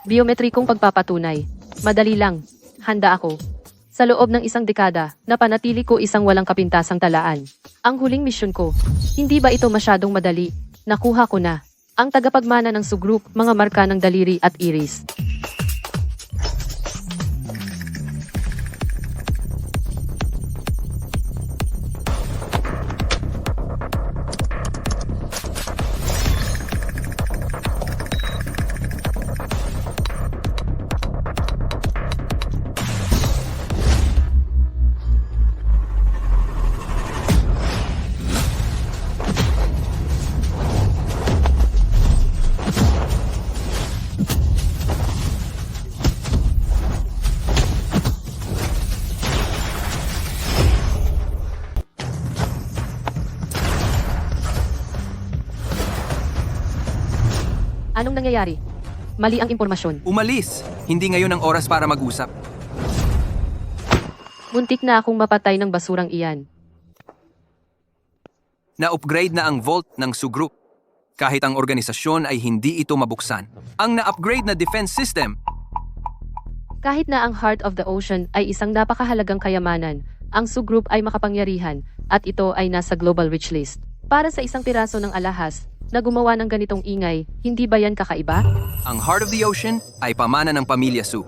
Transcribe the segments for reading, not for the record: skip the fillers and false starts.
Biometrikong pagpapatunay. Madali lang. Handa ako. Sa loob ng isang dekada, napanatili ko isang walang kapintasang talaan. Ang huling misyon ko. Hindi ba ito masyadong madali? Nakuha ko na. Ang tagapagmana ng Su-Group, mga marka ng daliri at iris. Anong nangyayari? Mali ang impormasyon. Umalis! Hindi ngayon ang oras para mag-usap. Muntik na akong mapatay ng basurang iyan. Na-upgrade na ang vault ng Su-Group. Kahit ang organisasyon ay hindi ito mabuksan. Ang na-upgrade na defense system, Kahit na ang Heart of the Ocean ay isang napakahalagang kayamanan, ang Su-Group ay makapangyarihan, at ito ay nasa global rich list. Para sa isang piraso ng alahas, na gumawa ng ganitong ingay, hindi ba yan kakaiba? ang Heart of the Ocean ay pamana ng pamilya Su.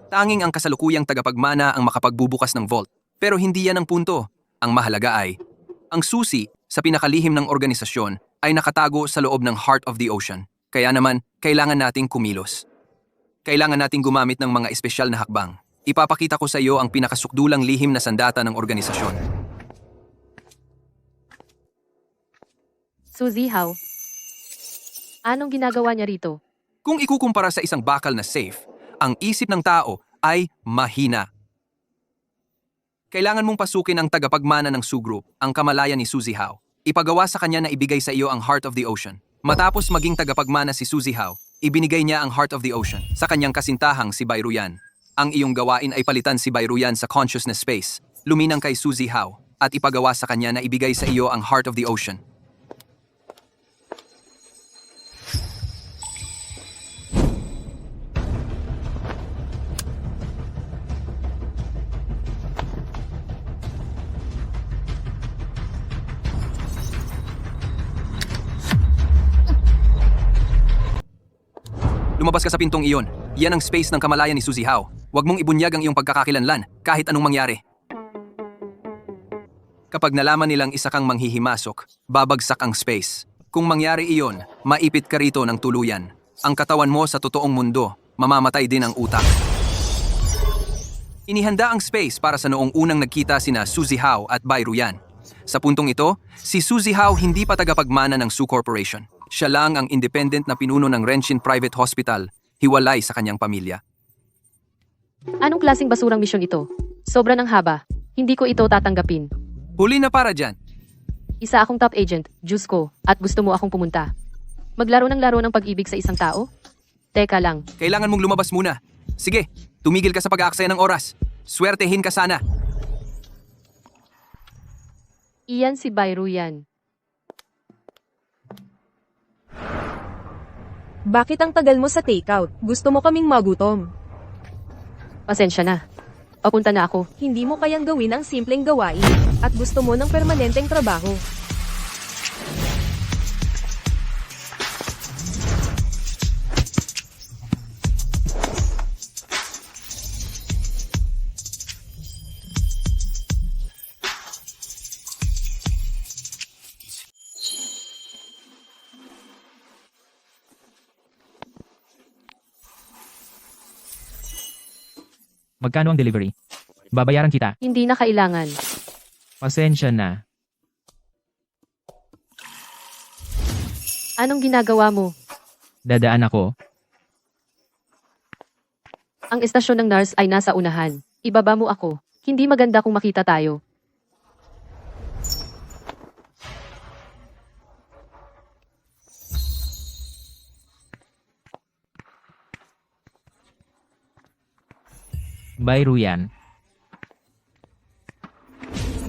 Tanging ang kasalukuyang tagapagmana ang makapagbubukas ng vault. Pero hindi yan ang punto. Ang mahalaga ay, ang susi sa pinakalihim ng organisasyon ay nakatago sa loob ng Heart of the Ocean. Kaya naman, kailangan nating kumilos. Kailangan nating gumamit ng mga espesyal na hakbang. Ipapakita ko sa iyo ang pinakasukdulang lihim na sandata ng organisasyon. Suzy Hao. Anong ginagawa niya rito? Kung ikukumpara sa isang bakal na safe, ang isip ng tao ay mahina. Kailangan mong pasukin ang tagapagmana ng Su-Group, ang kamalayan ni Suzy Hao. Ipagawa sa kanya na ibigay sa iyo ang Heart of the Ocean. Matapos maging tagapagmana si Suzy Hao, ibinigay niya ang Heart of the Ocean sa kanyang kasintahang si Bayruyan. Ang iyong gawain ay palitan si Bayruyan sa consciousness space, luminang kay Suzy Hao, at ipagawa sa kanya na ibigay sa iyo ang Heart of the Ocean. Lumabas ka sa pintong iyon. Yan ang space ng kamalayan ni Suzy Hao. Huwag mong ibunyag ang iyong pagkakakilanlan kahit anong mangyari. Kapag nalaman nilang isa kang manghihimasok, babagsak ang space. Kung mangyari iyon, maipit ka rito ng tuluyan. Ang katawan mo sa totoong mundo, mamamatay din ang utak. Inihanda ang space para sa noong unang nagkita sina Suzy Hao at Bayruyan. Sa puntong ito, si Suzy Hao hindi pa tagapagmana ng Su Corporation. Siya lang ang independent na pinuno ng Renshin Private Hospital, hiwalay sa kanyang pamilya. Anong klaseng basurang misyon ito? Sobra ng haba. Hindi ko ito tatanggapin. Huli na para dyan. Isa akong top agent, Diyos ko, at gusto mo akong pumunta. Maglaro ng laro ng pag-ibig sa isang tao? Teka lang. Kailangan mong lumabas muna. Sige, tumigil ka sa pag-aaksaya ng oras. Swertehin ka sana. Iyan si Bayruyan. Bakit ang tagal mo sa takeout? Gusto mo kaming magutom. Pasensya na. Papunta na ako. Hindi mo kayang gawin ang simpleng gawain. At gusto mo ng permanenteng trabaho. Magkano ang delivery? Babayaran kita. Hindi na kailangan. Pasensya na. Anong ginagawa mo? Dadaan ako. Ang estasyon ng nurse ay nasa unahan. Ibaba mo ako. Hindi maganda kung makita tayo. Bayruyan.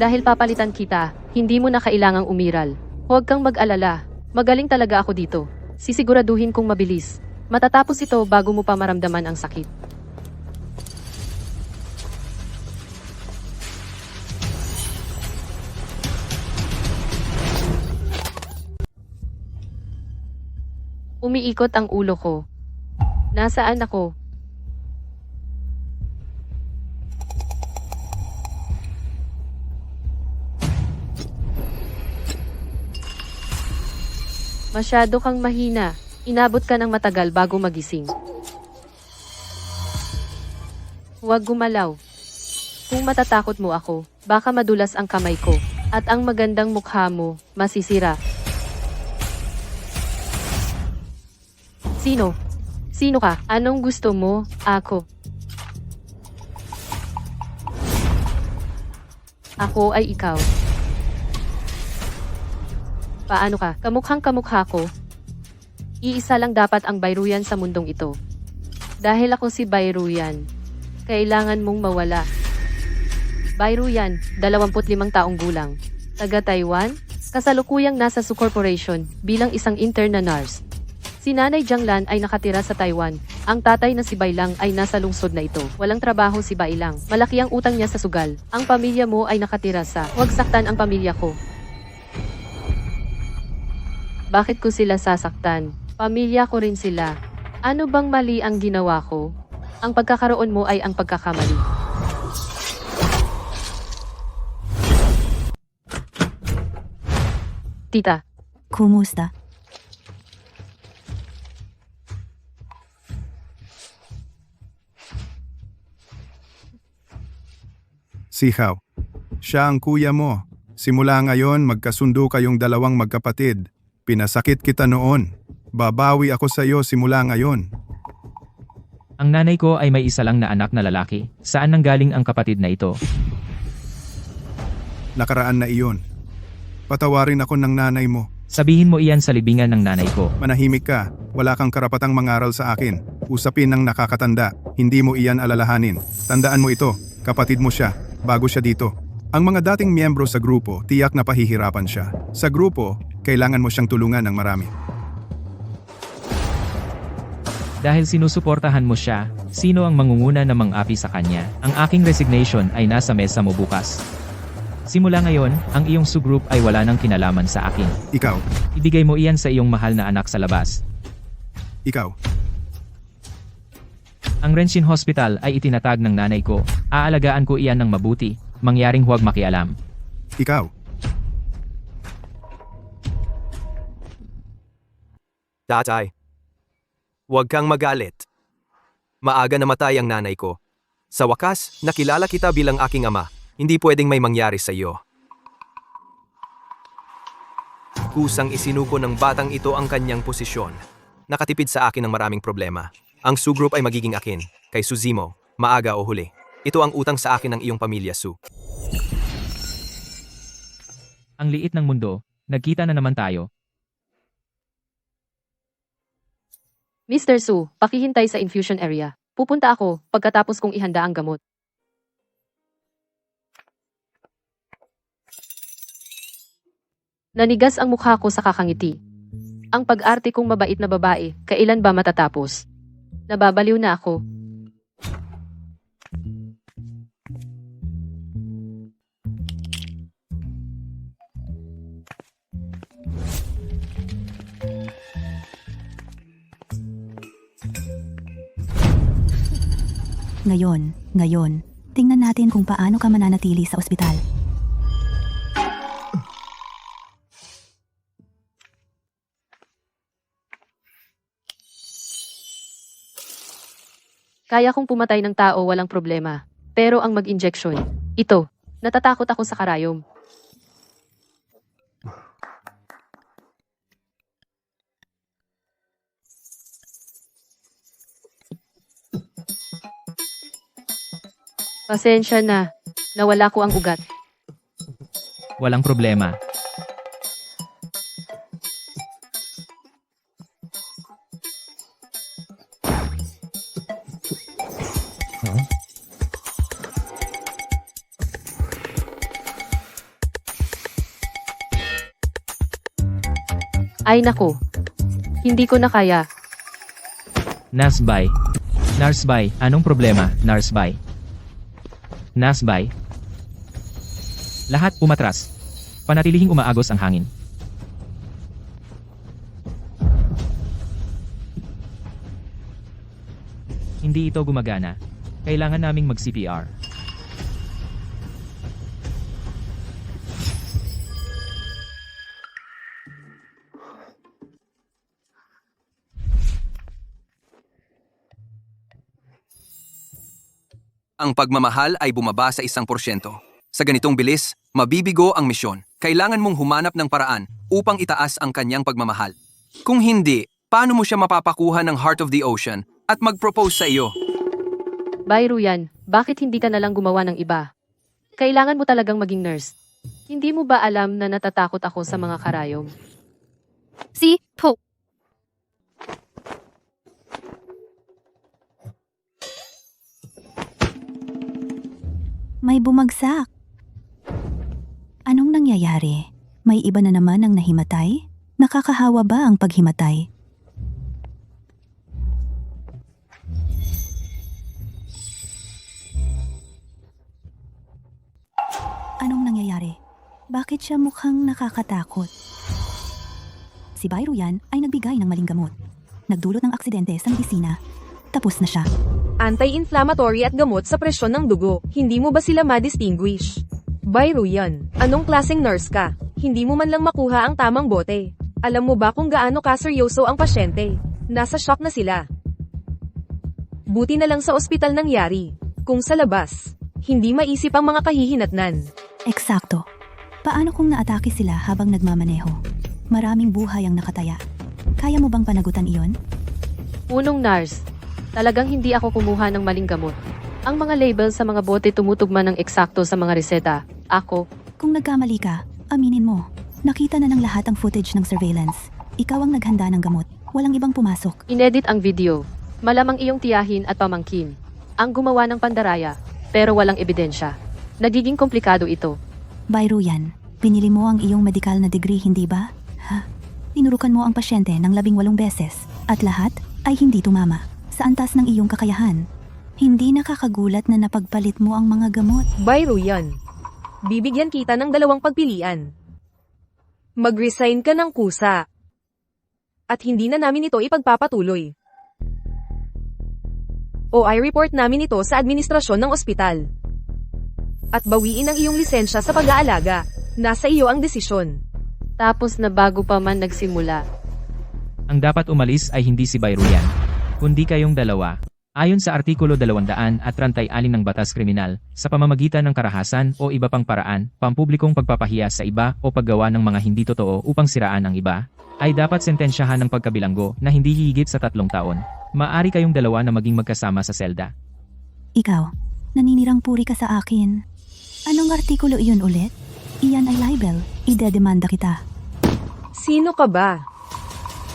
Dahil papalitan kita, hindi mo na kailangang umiral. Huwag kang mag-alala. Magaling talaga ako dito. Sisiguraduhin kong mabilis. Matatapos ito bago mo pa maramdaman ang sakit. Umiikot ang ulo ko. Nasaan ako? Masyado kang mahina. Inabot ka ng matagal bago magising. Huwag gumalaw. Kung matatakot mo ako, baka madulas ang kamay ko, at ang magandang mukha mo, masisira. Sino? Sino ka? Anong gusto mo? Ako. Ako ay ikaw. Paano ka? Kamukhang kamukha ko. Iisa lang dapat ang Bayruyan sa mundong ito. Dahil ako si Bayruyan, kailangan mong mawala. Bayruyan, 25 taong gulang. Taga Taiwan, kasalukuyang nasa Su Corporation bilang isang intern na nurse. Si Nanay Jianglan ay nakatira sa Taiwan. Ang tatay na si Bailang ay nasa lungsod na ito. Walang trabaho si Bailang. Malaki ang utang niya sa sugal. Ang pamilya mo ay nakatira sa "Huwag saktan ang pamilya ko." Bakit ko sila sasaktan? Pamilya ko rin sila. Ano bang mali ang ginawa ko? Ang pagkakaroon mo ay ang pagkakamali. Tita, Kumusta? Sihaw. Siya ang kuya mo. Simula ngayon, magkasundo kayong dalawang magkapatid. Pinasakit kita noon. Babawi ako sa iyo simula ngayon. Ang nanay ko ay may isa lang na anak na lalaki. Saan nanggaling ang kapatid na ito? Nakaraan na iyon. Patawarin ako ng nanay mo. Sabihin mo iyan sa libingan ng nanay ko. Manahimik ka. Wala kang karapatang mangaral sa akin. Usapin ng nakakatanda. Hindi mo iyan alalahanin. Tandaan mo ito. Kapatid mo siya. Bago siya dito. Ang mga dating miyembro sa grupo, tiyak na pahihirapan siya. Sa grupo, kailangan mo siyang tulungan ng marami. Dahil sinusuportahan mo siya, sino ang mangunguna na mang-api sa kanya? Ang aking resignation ay nasa mesa mo bukas. Simula ngayon, ang iyong subgroup ay wala nang kinalaman sa akin. Ikaw. Ibigay mo iyan sa iyong mahal na anak sa labas. Ikaw. Ang Renshin Hospital ay itinatag ng nanay ko. Aalagaan ko iyan ng mabuti, mangyaring huwag makialam. Ikaw. Tatay, huwag kang magalit. Maaga namatay ang nanay ko. Sa wakas, nakilala kita bilang aking ama. Hindi pwedeng may mangyari sa iyo. Kusang isinuko ng batang ito ang kanyang posisyon. Nakatipid sa akin ng maraming problema. Ang Su Group ay magiging akin, kay Suzimo, maaga o huli. Ito ang utang sa akin ng iyong pamilya, Su. Ang liit ng mundo, nagkita na naman tayo. Mr. Su, pakihintay sa infusion area. Pupunta ako pagkatapos kong ihanda ang gamot. Nanigas ang mukha ko sa kakangiti. Ang pag-arte kong mabait na babae, kailan ba matatapos? Nababaliw na ako. Ngayon, tingnan natin kung paano ka mananatili sa ospital. Kaya kong pumatay ng tao walang problema. Pero ang mag-injection, ito, natatakot ako sa karayom. Pasensya na, nawala ko ang ugat. Walang problema. Ay nako, hindi ko na kaya. Nasbay. Narsbay, anong problema, Narsbay? Nasbay. Lahat umatras. Panatilihing umaagos ang hangin. Hindi ito gumagana. Kailangan naming mag-CPR. Ang pagmamahal ay bumaba sa 1%. Sa ganitong bilis, mabibigo ang misyon. Kailangan mong humanap ng paraan upang itaas ang kanyang pagmamahal. Kung hindi, paano mo siya mapapakuha ng Heart of the Ocean at mag-propose sa iyo? Bayruyan, bakit hindi ka nalang gumawa ng iba? Kailangan mo talagang maging nurse. Hindi mo ba alam na natatakot ako sa mga karayom? Si Po. May bumagsak. Anong nangyayari? May iba na naman ang nahimatay? Nakakahawa ba ang paghimatay? Anong nangyayari? Bakit siya mukhang nakakatakot? Si Bayruyan ay nagbigay ng maling gamot. Nagdulot ng aksidente sa medisina. Tapos na siya. Anti-inflammatory at gamot sa presyon ng dugo. Hindi mo ba sila ma-distinguish? Bayruyan, anong klaseng nurse ka? Hindi mo man lang makuha ang tamang bote. Alam mo ba kung gaano kaseryoso ang pasyente? Nasa shock na sila. Buti na lang sa ospital nangyari. Kung sa labas, hindi maisip ang mga kahihinatnan. Eksakto. Paano kung naatake sila habang nagmamaneho? Maraming buhay ang nakataya. Kaya mo bang panagutan iyon? Unong nurse, talagang hindi ako kumuha ng maling gamot. Ang mga label sa mga bote tumutugma ng eksakto sa mga reseta. Ako, Kung nagkamali ka, aminin mo. Nakita na ng lahat ang footage ng surveillance. Ikaw ang naghanda ng gamot. Walang ibang pumasok. inedit ang video. Malamang iyong tiyahin at pamangkin. Ang gumawa ng pandaraya, pero walang ebidensya. Nagiging komplikado ito. Bayruyan, pinili mo ang iyong medical na degree, hindi ba? Ha? Tinurukan mo ang pasyente ng 18 beses. At lahat ay hindi tumama. Sa antas ng iyong kakayahan. Hindi nakakagulat na napagpalit mo ang mga gamot. Bayruyan, bibigyan kita ng 2 pagpilian. Mag-resign ka ng kusa. At hindi na namin ito ipagpapatuloy. O i-report namin ito sa administrasyon ng ospital. At bawiin ang iyong lisensya sa pag-aalaga. Nasa iyo ang desisyon. Tapos na bago pa man nagsimula. Ang dapat umalis ay hindi si Bayruyan, kundi kayong dalawa. Ayon sa Artikulo 236 ng Batas Kriminal, sa pamamagitan ng karahasan o iba pang paraan, pampublikong pagpapahiya sa iba o paggawa ng mga hindi totoo upang siraan ang iba, ay dapat sentensyahan ng pagkabilanggo na hindi hihigit sa 3 taon. Maaari kayong dalawa na maging magkasama sa selda. Ikaw, naninirang puri ka sa akin. Anong artikulo iyon ulit? Iyan ay libel. Idedemanda kita. Sino ka ba?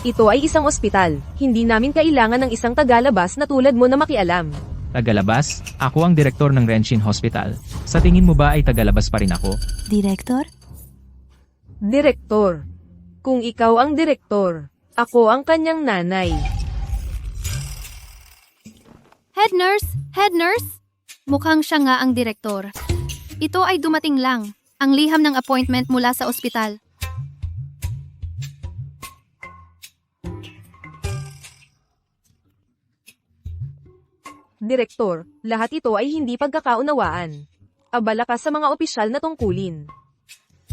Ito ay isang ospital. Hindi namin kailangan ng isang tagalabas na tulad mo na makialam. Tagalabas, ako ang direktor ng Renshin Hospital. Sa tingin mo ba ay tagalabas pa rin ako? Direktor? Direktor. Kung ikaw ang direktor, ako ang kanyang nanay. Head nurse! Head nurse! Mukhang siya nga ang direktor. Ito ay dumating lang. Ang liham ng appointment mula sa ospital. Direktor, lahat ito ay hindi pagkakaunawaan. Abala ka sa mga opisyal na tungkulin.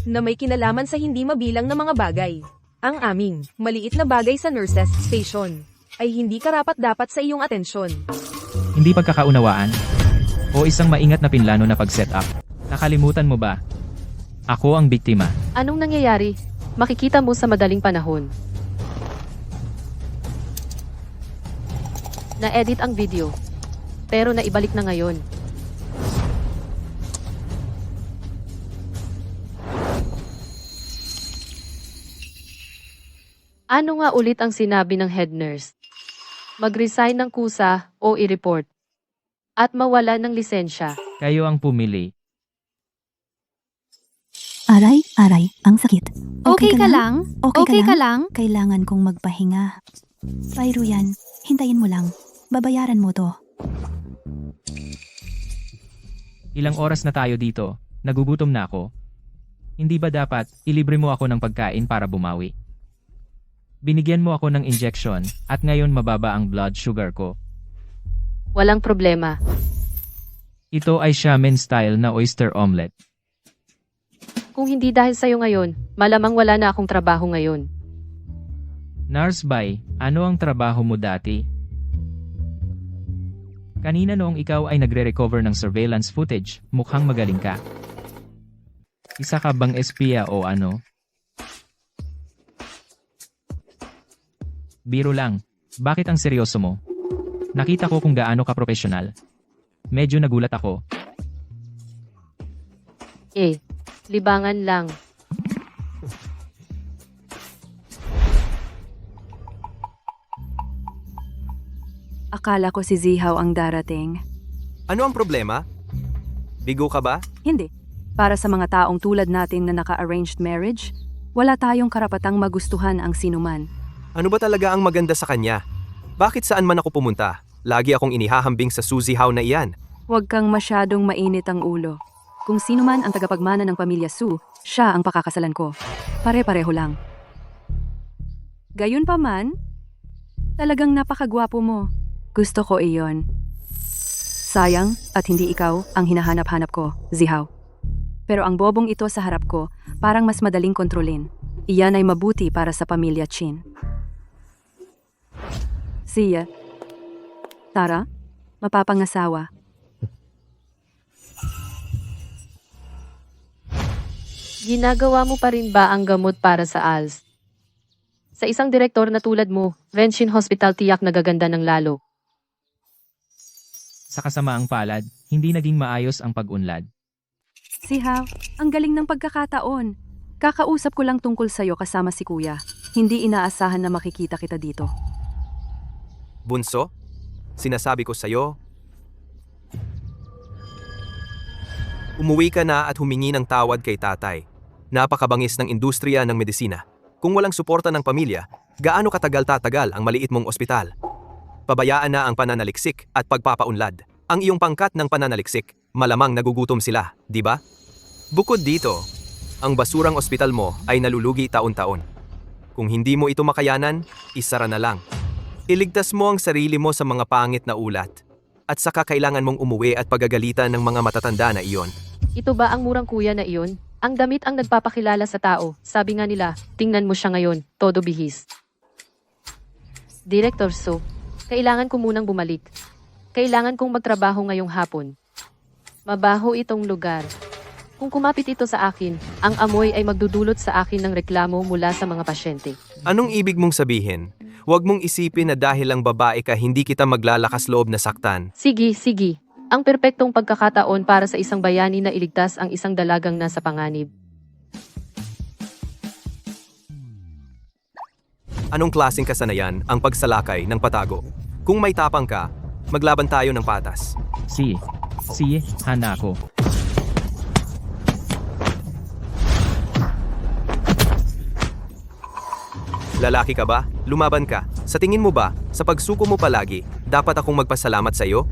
Na may kinalaman sa hindi mabilang na mga bagay. Ang aming, maliit na bagay sa nurses station, ay hindi karapat-dapat sa iyong atensyon. Hindi pagkakaunawaan? O isang maingat na pinlano na pag-set up? Nakalimutan mo ba? Ako ang biktima. Anong nangyayari? Makikita mo sa madaling panahon. Na-edit ang video. Pero naibalik na ngayon. Ano nga ulit ang sinabi ng head nurse? Mag-resign ng kusa o i-report. At mawala ng lisensya. Kayo ang pumili. Aray, ang sakit. Okay ka lang? Okay Okay ka ka lang? Kailangan kong magpahinga. Bayro yan, hintayin mo lang. Babayaran mo to. Ilang oras na tayo dito, nagugutom na ako. Hindi ba dapat, ilibre mo ako ng pagkain para bumawi? Binigyan mo ako ng injection, at ngayon mababa ang blood sugar ko. Walang problema. Ito ay shaman style na oyster omelette. Kung hindi dahil sa'yo ngayon, malamang wala na akong trabaho ngayon. Nurse Bai, ano ang trabaho mo dati? Kanina noong ikaw ay nagre-recover ng surveillance footage, mukhang magaling ka. Isa ka bang espiya o ano? Biro lang. Bakit ang seryoso mo? Nakita ko kung gaano ka profesional. Medyo nagulat ako. Libangan lang. Akala ko si Zihaw ang darating. Ano ang problema? Bigo ka ba? Hindi. Para sa mga taong tulad natin na naka-arranged marriage, wala tayong karapatang magustuhan ang sinuman. Ano ba talaga ang maganda sa kanya? Bakit saan man ako pumunta? Lagi akong inihahambing sa Suzy Howe na iyan. Huwag kang masyadong mainit ang ulo. Kung sino man ang tagapagmana ng pamilya Su, siya ang pakakasalan ko. Pare-pareho lang. Gayunpaman, talagang napakagwapo mo. Gusto ko iyon. Sayang at hindi ikaw ang hinahanap-hanap ko, Zihaw. Pero ang bobong ito sa harap ko, parang mas madaling kontrolin. Iyan ay mabuti para sa pamilya Chin. Siya. Tara, mapapangasawa. Ginagawa mo pa rin ba ang gamot para sa ALS? Sa isang direktor na tulad mo, Renshin Hospital tiyak nagaganda ng lalo. Sa kasamaang palad, hindi naging maayos ang pag-unlad. Zihaw, ang galing ng pagkakataon. Kakausap ko lang tungkol sa'yo kasama si Kuya. Hindi inaasahan na makikita kita dito. Bunso? Sinasabi ko sa'yo. Umuwi ka na at humingi ng tawad kay tatay. Napakabangis ng industriya ng medisina. Kung walang suporta ng pamilya, gaano katagal-tatagal ang maliit mong ospital? Pabayaan na ang pananaliksik at pagpapaunlad. Ang iyong pangkat ng pananaliksik, malamang nagugutom sila, di ba? Bukod dito, ang basurang ospital mo ay nalulugi taon-taon. Kung hindi mo ito makayanan, isara na lang. Iligtas mo ang sarili mo sa mga pangit na ulat. At saka kailangan mong umuwi at pagagalitan ng mga matatanda na iyon. Ito ba ang murang kuya na iyon? Ang damit ang nagpapakilala sa tao. Sabi nga nila, tingnan mo siya ngayon, todo bihis. Director Su, kailangan ko munang bumalik. Kailangan kong magtrabaho ngayong hapon. Mabaho itong lugar. Kung kumapit ito sa akin, ang amoy ay magdudulot sa akin ng reklamo mula sa mga pasyente. Anong ibig mong sabihin? Huwag mong isipin na dahil lang babae ka hindi kita maglalakas loob na saktan. Sige. Ang perpektong pagkakataon para sa isang bayani na iligtas ang isang dalagang nasa panganib. Anong klaseng kasanayan ang pagsalakay ng patago? Kung may tapang ka, maglaban tayo ng patas. Hana ko. Lalaki ka ba? Lumaban ka. Sa tingin mo ba, sa pagsuko mo palagi, dapat akong magpasalamat sa iyo?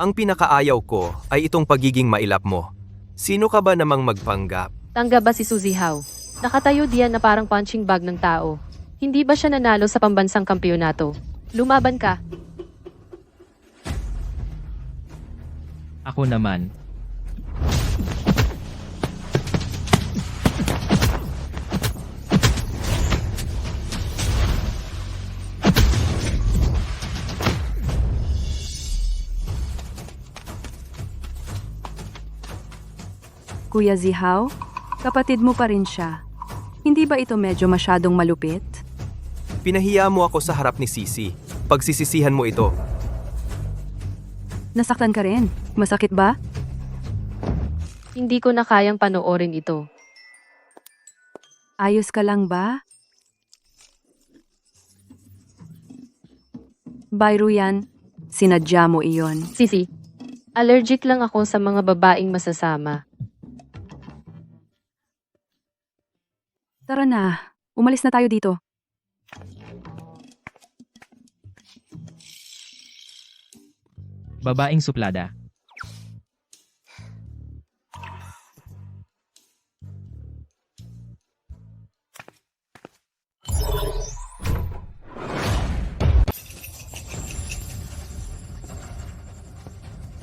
Ang pinakaayaw ko ay itong pagiging mailap mo. Sino ka ba namang magpanggap? Tangga ba si Suzy Howe? Nakatayo diyan na parang punching bag ng tao. Hindi ba siya nanalo sa pambansang kampyonato? Lumaban ka. Ako naman. Kuya Zihaw, kapatid mo pa rin siya. Hindi ba ito medyo masyadong malupit? Pinahiya mo ako sa harap ni Sisi. Pagsisisihan mo ito. Nasaktan ka rin. Masakit ba? Hindi ko na kayang panoorin ito. Ayos ka lang ba? Byro yan. Sinadya mo iyon. Sisi, allergic lang ako sa mga babaeng masasama. Tara na. Umalis na tayo dito. Babaeng suplada.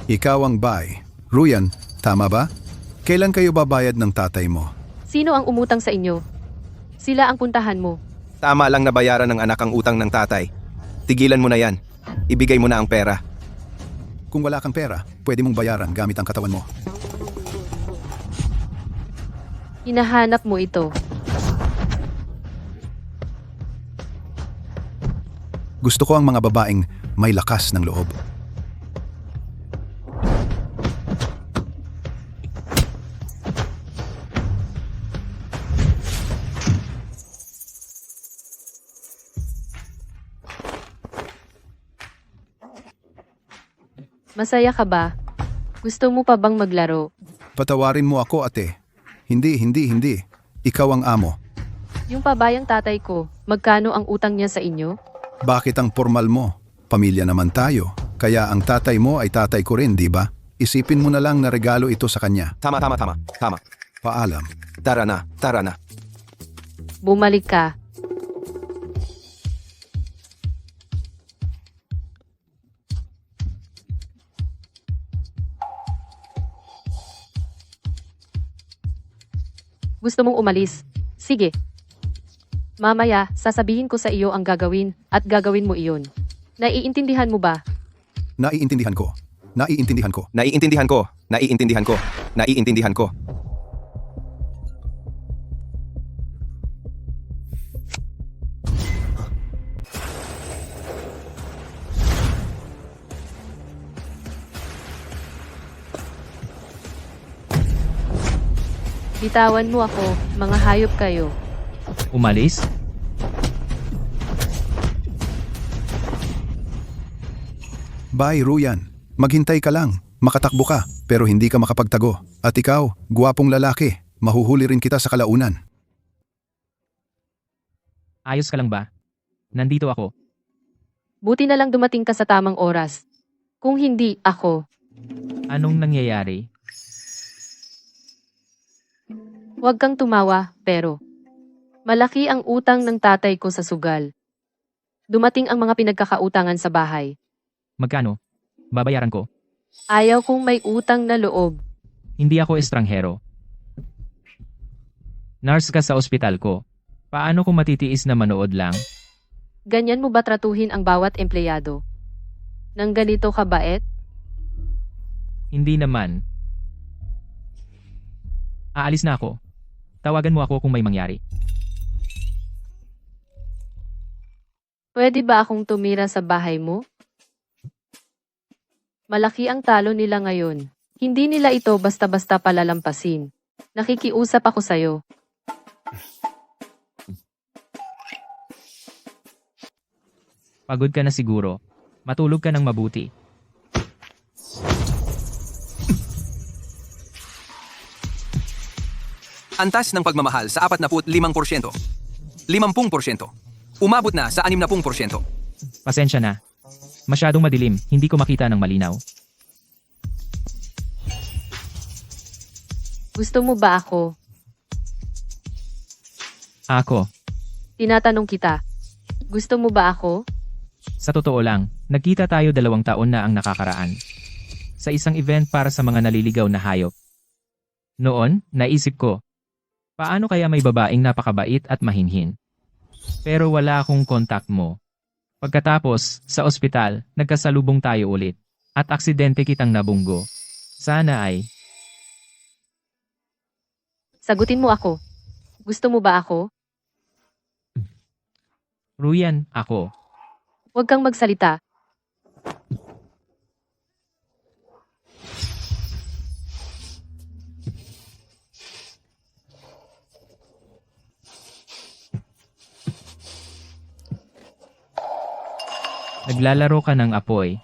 Ikaw ang Bai. Ruyan, tama ba? Kailan kayo babayad ng tatay mo? Sino ang umutang sa inyo? Sila ang puntahan mo. Tama lang na bayaran ng anak ang utang ng tatay. Tigilan mo na yan. Ibigay mo na ang pera. Kung wala kang pera, pwede mong bayaran gamit ang katawan mo. Hinahanap mo ito. Gusto ko ang mga babaeng may lakas ng loob. Masaya ka ba? Gusto mo pa bang maglaro? Patawarin mo ako, ate. Hindi. Ikaw ang amo. Yung pabayang tatay ko, magkano ang utang niya sa inyo? Bakit ang formal mo? Pamilya naman tayo. Kaya ang tatay mo ay tatay ko rin, di ba? Isipin mo na lang na regalo ito sa kanya. Tama. Paalam. Tara na. Bumalik ka. Gusto mong umalis? Sige. Mamaya, sasabihin ko sa iyo ang gagawin at gagawin mo iyon. Naiintindihan mo ba? Naiintindihan ko. Naiintindihan ko. Bitawan mo ako, mga hayop kayo. Umalis? Bai, Ruyan. Maghintay ka lang. Makatakbo ka, pero hindi ka makapagtago. At ikaw, guwapong lalaki. Mahuhuli rin kita sa kalaunan. Ayos ka lang ba? Nandito ako. Buti na lang dumating ka sa tamang oras. Kung hindi, ako. Anong nangyayari? Huwag kang tumawa, pero malaki ang utang ng tatay ko sa sugal. Dumating ang mga pinagkakautangan sa bahay. Magkano? Babayaran ko. Ayaw kong may utang na loob. Hindi ako estranghero. Nurse ka sa ospital ko. Paano kung matitiis na manood lang? Ganyan mo ba tratuhin ang bawat empleyado? Nang ganito ka bait? Hindi naman. Aalis na ako. Tawagan mo ako kung may mangyari. Pwede ba akong tumira sa bahay mo? Malaki ang talo nila ngayon. Hindi nila ito basta-basta palalampasin. Nakikiusap ako sa'yo. Pagod ka na siguro. Matulog ka ng mabuti. Antas ng pagmamahal sa 45%. 50%. Umabot na sa 60%. Pasensya na. Masyadong madilim, hindi ko makita ng malinaw. Gusto mo ba ako? Ako, Tinatanong kita. Gusto mo ba ako? sa totoo lang, nagkita tayo 2 taon na ang nakakaraan. Sa isang event para sa mga naliligaw na hayop. Noon, naisip ko, paano kaya may babaeng napakabait at mahinhin? Pero wala akong kontak mo. Pagkatapos, sa ospital, nagkasalubong tayo ulit. At aksidente kitang nabunggo. Sana ay, Sagutin mo ako. Gusto mo ba ako? Ruyan, ako. Huwag kang magsalita. Naglalaro ka ng apoy.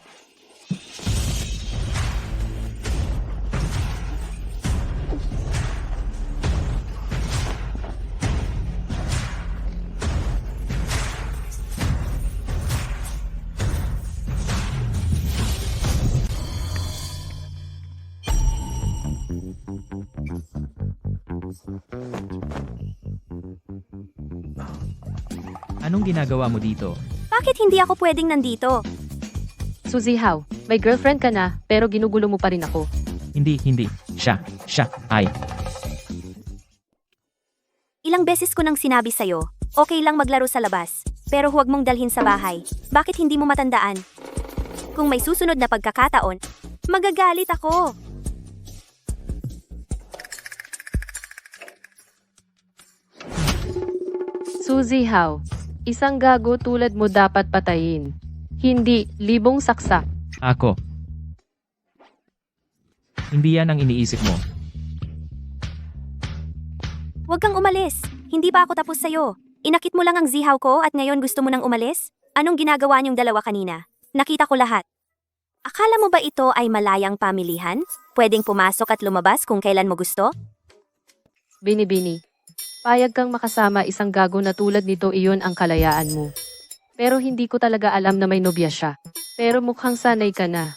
Anong ginagawa mo dito? Bakit hindi ako pwedeng nandito? Su Zihaw, may girlfriend ka na, pero ginugulo mo pa rin ako. Hindi. Siya, ay. Ilang beses ko nang sinabi sa'yo, okay lang maglaro sa labas, pero huwag mong dalhin sa bahay. Bakit hindi mo matandaan? Kung may susunod na pagkakataon, magagalit ako. Su Zihaw, isang gago tulad mo dapat patayin. Hindi, libong saksak. Ako. Hindi yan ang iniisip mo. Huwag kang umalis. Hindi pa ako tapos sa'yo. Inakit mo lang ang zihaw ko at ngayon gusto mo nang umalis? Anong ginagawa niyong dalawa kanina? Nakita ko lahat. Akala mo ba ito ay malayang pamilihan? Pwedeng pumasok at lumabas kung kailan mo gusto? Bini-bini. Payag kang makasama isang gago na tulad nito, iyon ang kalayaan mo. Pero hindi ko talaga alam na may nobya siya. Pero mukhang sanay ka na.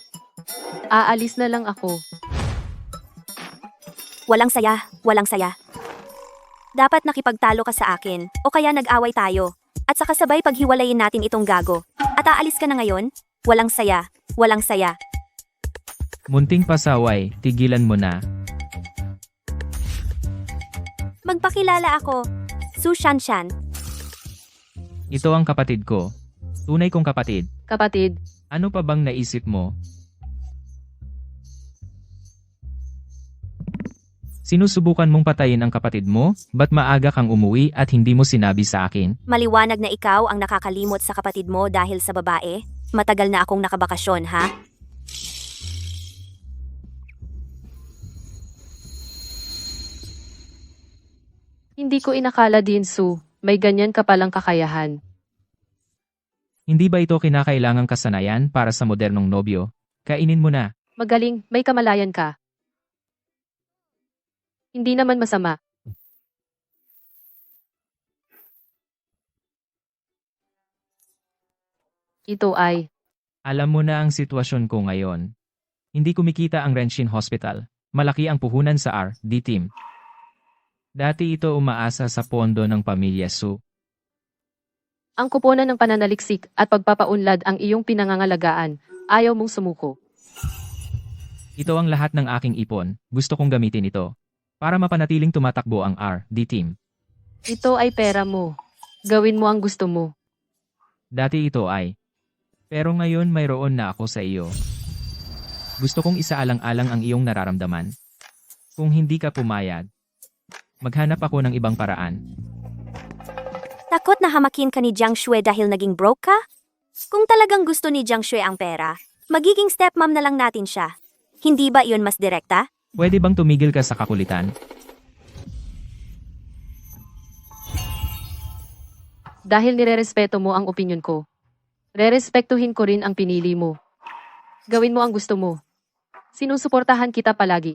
Aalis na lang ako. Walang saya. Dapat nakipagtalo ka sa akin, o kaya nag-away tayo. At saka sabay paghiwalayin natin itong gago. At aalis ka na ngayon? Walang saya. Munting pasaway, tigilan mo na. Magpakilala ako. Su Shanshan. Ito ang kapatid ko. Tunay kong kapatid. Kapatid, Ano pa bang naisip mo? Sinusubukan mong patayin ang kapatid mo? Ba't maaga kang umuwi at hindi mo sinabi sa akin? Maliwanag na ikaw ang nakakalimot sa kapatid mo dahil sa babae? Matagal na akong nakabakasyon, ha? hindi ko inakala din, Su. May ganyan ka palang kakayahan. Hindi ba ito kinakailangang kasanayan para sa modernong nobyo? Kainin mo na. Magaling, may kamalayan ka. Hindi naman masama. Ito ay, Alam mo na ang sitwasyon ko ngayon. Hindi kumikita ang Renshin Hospital. Malaki ang puhunan sa RD team. Dati ito umaasa sa pondo ng pamilya Su. ang kuponan ng pananaliksik at pagpapaunlad ang iyong pinangangalagaan. Ayaw mong sumuko. Ito ang lahat ng aking ipon. Gusto kong gamitin ito. Para mapanatiling tumatakbo ang RD team. Ito ay pera mo. Gawin mo ang gusto mo. Dati ito ay. Pero ngayon mayroon na ako sa iyo. Gusto kong isaalang-alang ang iyong nararamdaman. Kung hindi ka pumayag, maghanap ako ng ibang paraan. Takot na hamakin ka ni Jiang Shui dahil naging broke ka? Kung talagang gusto ni Jiang Shui ang pera, magiging stepmom na lang natin siya. Hindi ba iyon mas direkta? Pwede bang tumigil ka sa kakulitan? Dahil nirerespeto mo ang opinyon ko. Rerespektuhin ko rin ang pinili mo. Gawin mo ang gusto mo. Sinusuportahan kita palagi.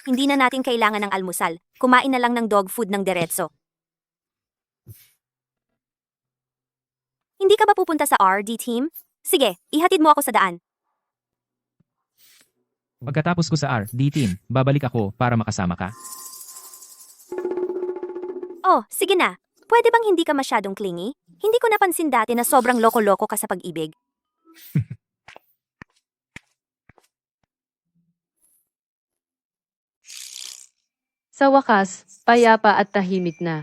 Hindi na natin kailangan ng almusal. Kumain na lang ng dog food ng diretso. Hindi ka ba pupunta sa RD team? Sige, ihatid mo ako sa daan. Pagkatapos ko sa RD team, babalik ako para makasama ka. Oh, sige na. Pwede bang hindi ka masyadong clingy? Hindi ko napansin dati na sobrang loko-loko ka sa pag-ibig. Sa wakas, payapa at tahimik na.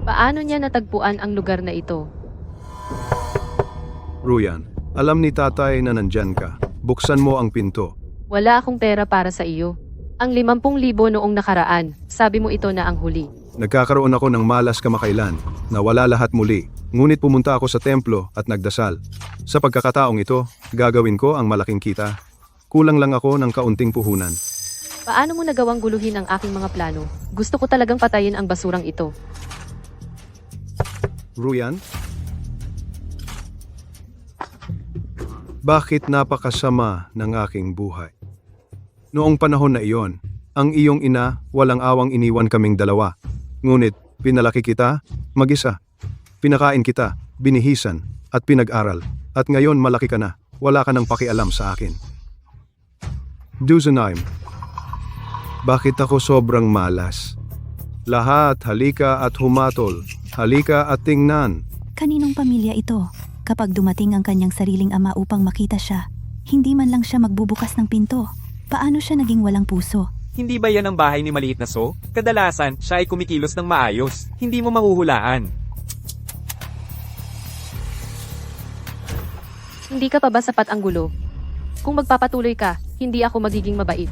Paano niya natagpuan ang lugar na ito? Ruyan, alam ni tatay na nandyan ka. Buksan mo ang pinto. Wala akong pera para sa iyo. Ang 50,000 noong nakaraan, sabi mo ito na ang huli. Nagkakaroon ako ng malas kamakailan, nawala lahat muli. Ngunit pumunta ako sa templo at nagdasal. Sa pagkakataong ito, gagawin ko ang malaking kita. Kulang lang ako ng kaunting puhunan. Paano mo nagawang guluhin ang aking mga plano? Gusto ko talagang patayin ang basurang ito. Ruyan? Bakit napakasama ng aking buhay? Noong panahon na iyon, ang iyong ina walang awang iniwan kaming dalawa. Ngunit pinalaki kita mag-isa. Pinakain kita, binihisan, at pinag-aral. At ngayon malaki ka na, wala ka nang pakialam sa akin. Duzenheim, bakit ako sobrang malas? Lahat, halika at humatol. Halika at tingnan. Kaninong pamilya ito? Kapag dumating ang kanyang sariling ama upang makita siya, hindi man lang siya magbubukas ng pinto. Paano siya naging walang puso? Hindi ba yan ang bahay ni Maliit na So? Kadalasan, siya ay kumikilos ng maayos. Hindi mo mahuhulaan. Hindi ka pa ba sapat ang gulo? Kung magpapatuloy ka, hindi ako magiging mabait.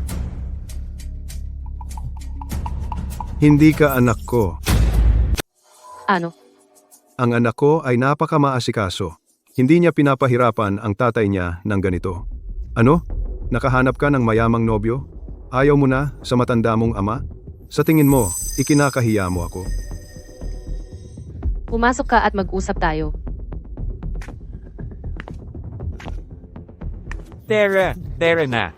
Hindi ka anak ko. Ano? Ang anak ko ay napakamaasikaso. Hindi niya pinapahirapan ang tatay niya ng ganito. Ano? Nakahanap ka ng mayamang nobyo? Ayaw mo na sa matanda mong ama? Sa tingin mo, ikinakahiya mo ako. Pumasok ka at mag-usap tayo. Tara na.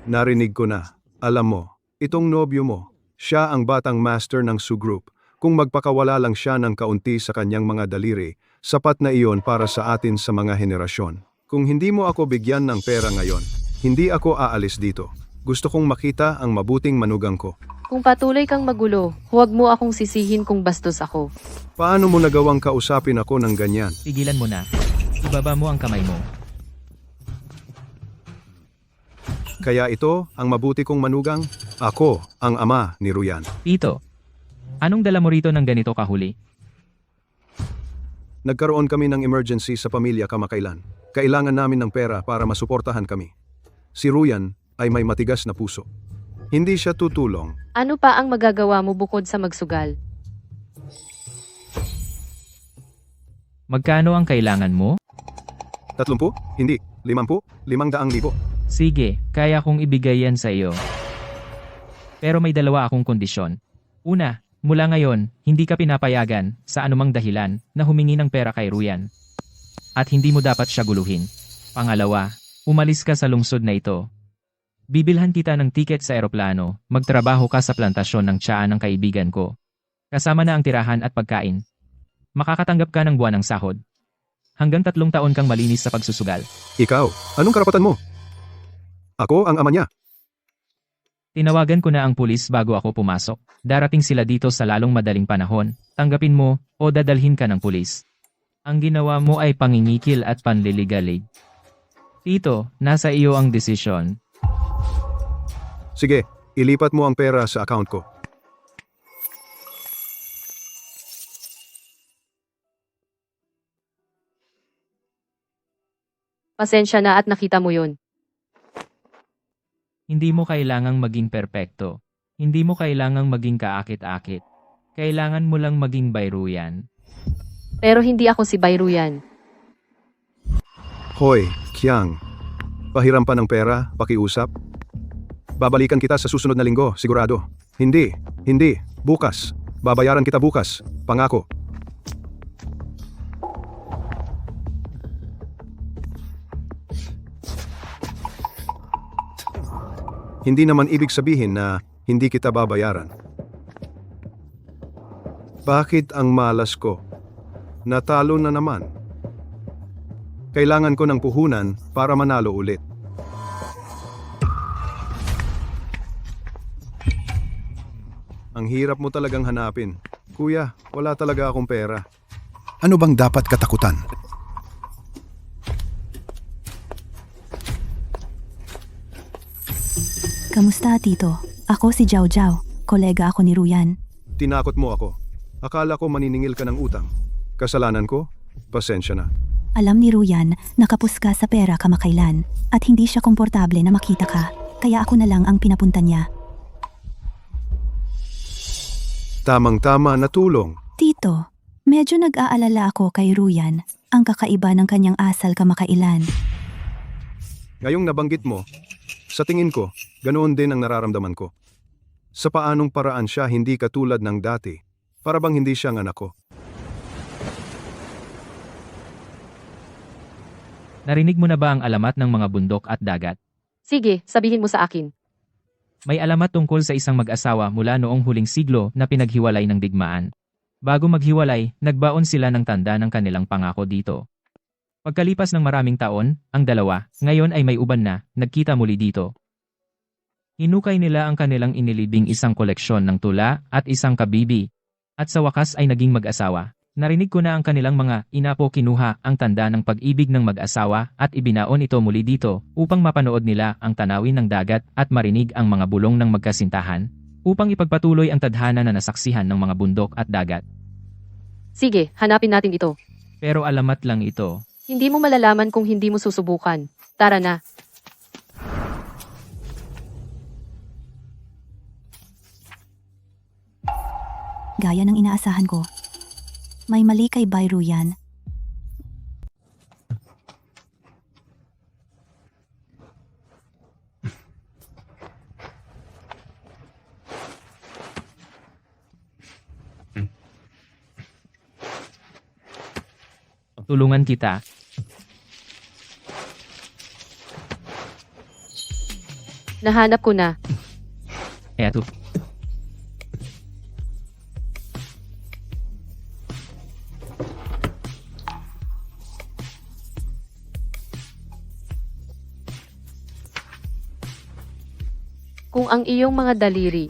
Narinig ko na. Alam mo, itong nobyo mo, siya ang batang master ng Su Group. Kung magpakawala lang siya ng kaunti sa kanyang mga daliri, sapat na iyon para sa atin sa mga henerasyon. Kung hindi mo ako bigyan ng pera ngayon, hindi ako aalis dito. Gusto kong makita ang mabuting manugang ko. Kung patuloy kang magulo, huwag mo akong sisihin kung bastos ako. Paano mo nagawang kausapin ako ng ganyan? Tigilan mo na. Ibaba mo ang kamay mo. Kaya ito ang mabuti kong manugang? Ako ang ama ni Ruyan. Tito, anong dala mo rito ng ganito kahuli? Nagkaroon kami ng emergency sa pamilya kamakailan. Kailangan namin ng pera para masuportahan kami. Si Ruyan ay may matigas na puso. Hindi siya tutulong. Ano pa ang magagawa mo bukod sa magsugal? Magkano ang kailangan mo? 30? Hindi. 50? 500,000. Sige, kaya kong ibigay yan sa iyo. Pero may dalawa akong kondisyon. Una, mula ngayon, hindi ka pinapayagan, sa anumang dahilan, na humingi ng pera kay Ruyan. At hindi mo dapat siya guluhin. Pangalawa, umalis ka sa lungsod na ito. Bibilhan kita ng tiket sa eroplano, magtrabaho ka sa plantasyon ng tiyaan ng kaibigan ko. Kasama na ang tirahan at pagkain. Makakatanggap ka ng buwan ng sahod. Hanggang 3 taon kang malinis sa pagsusugal. Ikaw, anong karapatan mo? Ako ang ama niya. Tinawagan ko na ang pulis bago ako pumasok. Darating sila dito sa lalong madaling panahon. Tanggapin mo o dadalhin ka ng pulis. Ang ginawa mo ay pangingikil at panliligalig. Tito, nasa iyo ang desisyon. Sige, ilipat mo ang pera sa account ko. Pasensya na at nakita mo yun. Hindi mo kailangang maging perpekto. Hindi mo kailangang maging kaakit-akit. Kailangan mo lang maging bayruyan. Pero hindi ako si Bayruyan. Hoy, Kiang. Pahiram pa ng pera, pakiusap. Babalikan kita sa susunod na linggo, sigurado. Hindi. Bukas. Babayaran kita bukas. Pangako. Hindi naman ibig sabihin na hindi kita babayaran. Bakit ang malas ko? Natalo na naman. Kailangan ko ng puhunan para manalo ulit. Ang hirap mo talagang hanapin. Kuya, wala talaga akong pera. Ano bang dapat katakutan? Kamusta, Tito? Ako si Jiao Jiao, kolega ako ni Ruyan. Tinakot mo ako. Akala ko maniningil ka ng utang. Kasalanan ko? Pasensya na. Alam ni Ruyan na kapos ka sa pera kamakailan at hindi siya komportable na makita ka. kaya ako na lang ang pinapunta niya. Tamang-tama na tulong. Tito, medyo nag-aalala ako kay Ruyan, ang kakaiba ng kanyang asal kamakailan. Ngayong nabanggit mo, sa tingin ko, ganoon din ang nararamdaman ko. Sa paanong paraan siya hindi katulad ng dati, para bang hindi siya ang anak ko. Narinig mo na ba ang alamat ng mga bundok at dagat? Sige, sabihin mo sa akin. May alamat tungkol sa isang mag-asawa mula noong huling siglo na pinaghiwalay ng digmaan. Bago maghiwalay, nagbaon sila ng tanda ng kanilang pangako dito. Pagkalipas ng maraming taon, ang dalawa, ngayon ay may uban na, nagkita muli dito. Hinukay nila ang kanilang inilibing isang koleksyon ng tula at isang kabibi. At sa wakas ay naging mag-asawa. Narinig ko na ang kanilang mga inapo kinuha ang tanda ng pag-ibig ng mag-asawa at ibinaon ito muli dito upang mapanood nila ang tanawin ng dagat at marinig ang mga bulong ng magkasintahan upang ipagpatuloy ang tadhana na nasaksihan ng mga bundok at dagat. Sige, hanapin natin ito. Pero alamat lang ito. Hindi mo malalaman kung hindi mo susubukan. Tara na. Gaya ng inaasahan ko. May mali kay Bay Ruyan. Tulungan kita. Nahanap ko na. Eto. Kung ang iyong mga daliri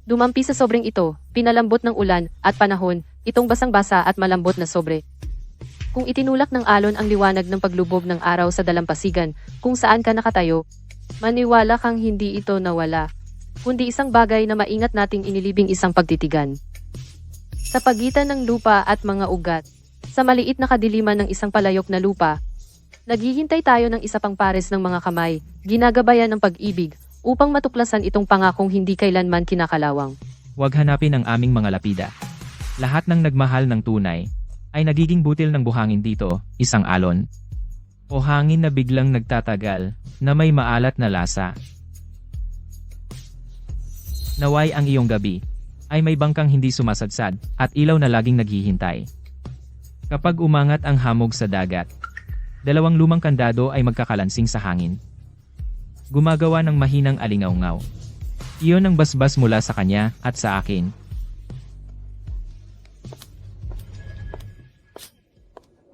dumampi sa sobreng ito, pinalambot ng ulan at panahon, itong basang-basa at malambot na sobre. Kung itinulak ng alon ang liwanag ng paglubog ng araw sa dalampasigan, kung saan ka nakatayo, maniwala kang hindi ito nawala, kundi isang bagay na maingat nating inilibing isang pagtitigan. Sa pagitan ng lupa at mga ugat, sa maliit na kadiliman ng isang palayok na lupa, naghihintay tayo ng isa pang pares ng mga kamay, ginagabayan ng pag-ibig, upang matuklasan itong pangakong hindi kailanman kinakalawang. Huwag hanapin ang aming mga lapida. Lahat ng nagmahal ng tunay ay nagiging butil ng buhangin dito, isang alon. O hangin na biglang nagtatagal, na may maalat na lasa. Naway ang iyong gabi ay may bangkang hindi sumasadsad at ilaw na laging naghihintay. Kapag umangat ang hamog sa dagat, dalawang lumang kandado ay magkakalansing sa hangin. Gumagawa ng mahinang alingaw-ngaw. Iyon ang basbas mula sa kanya at sa akin.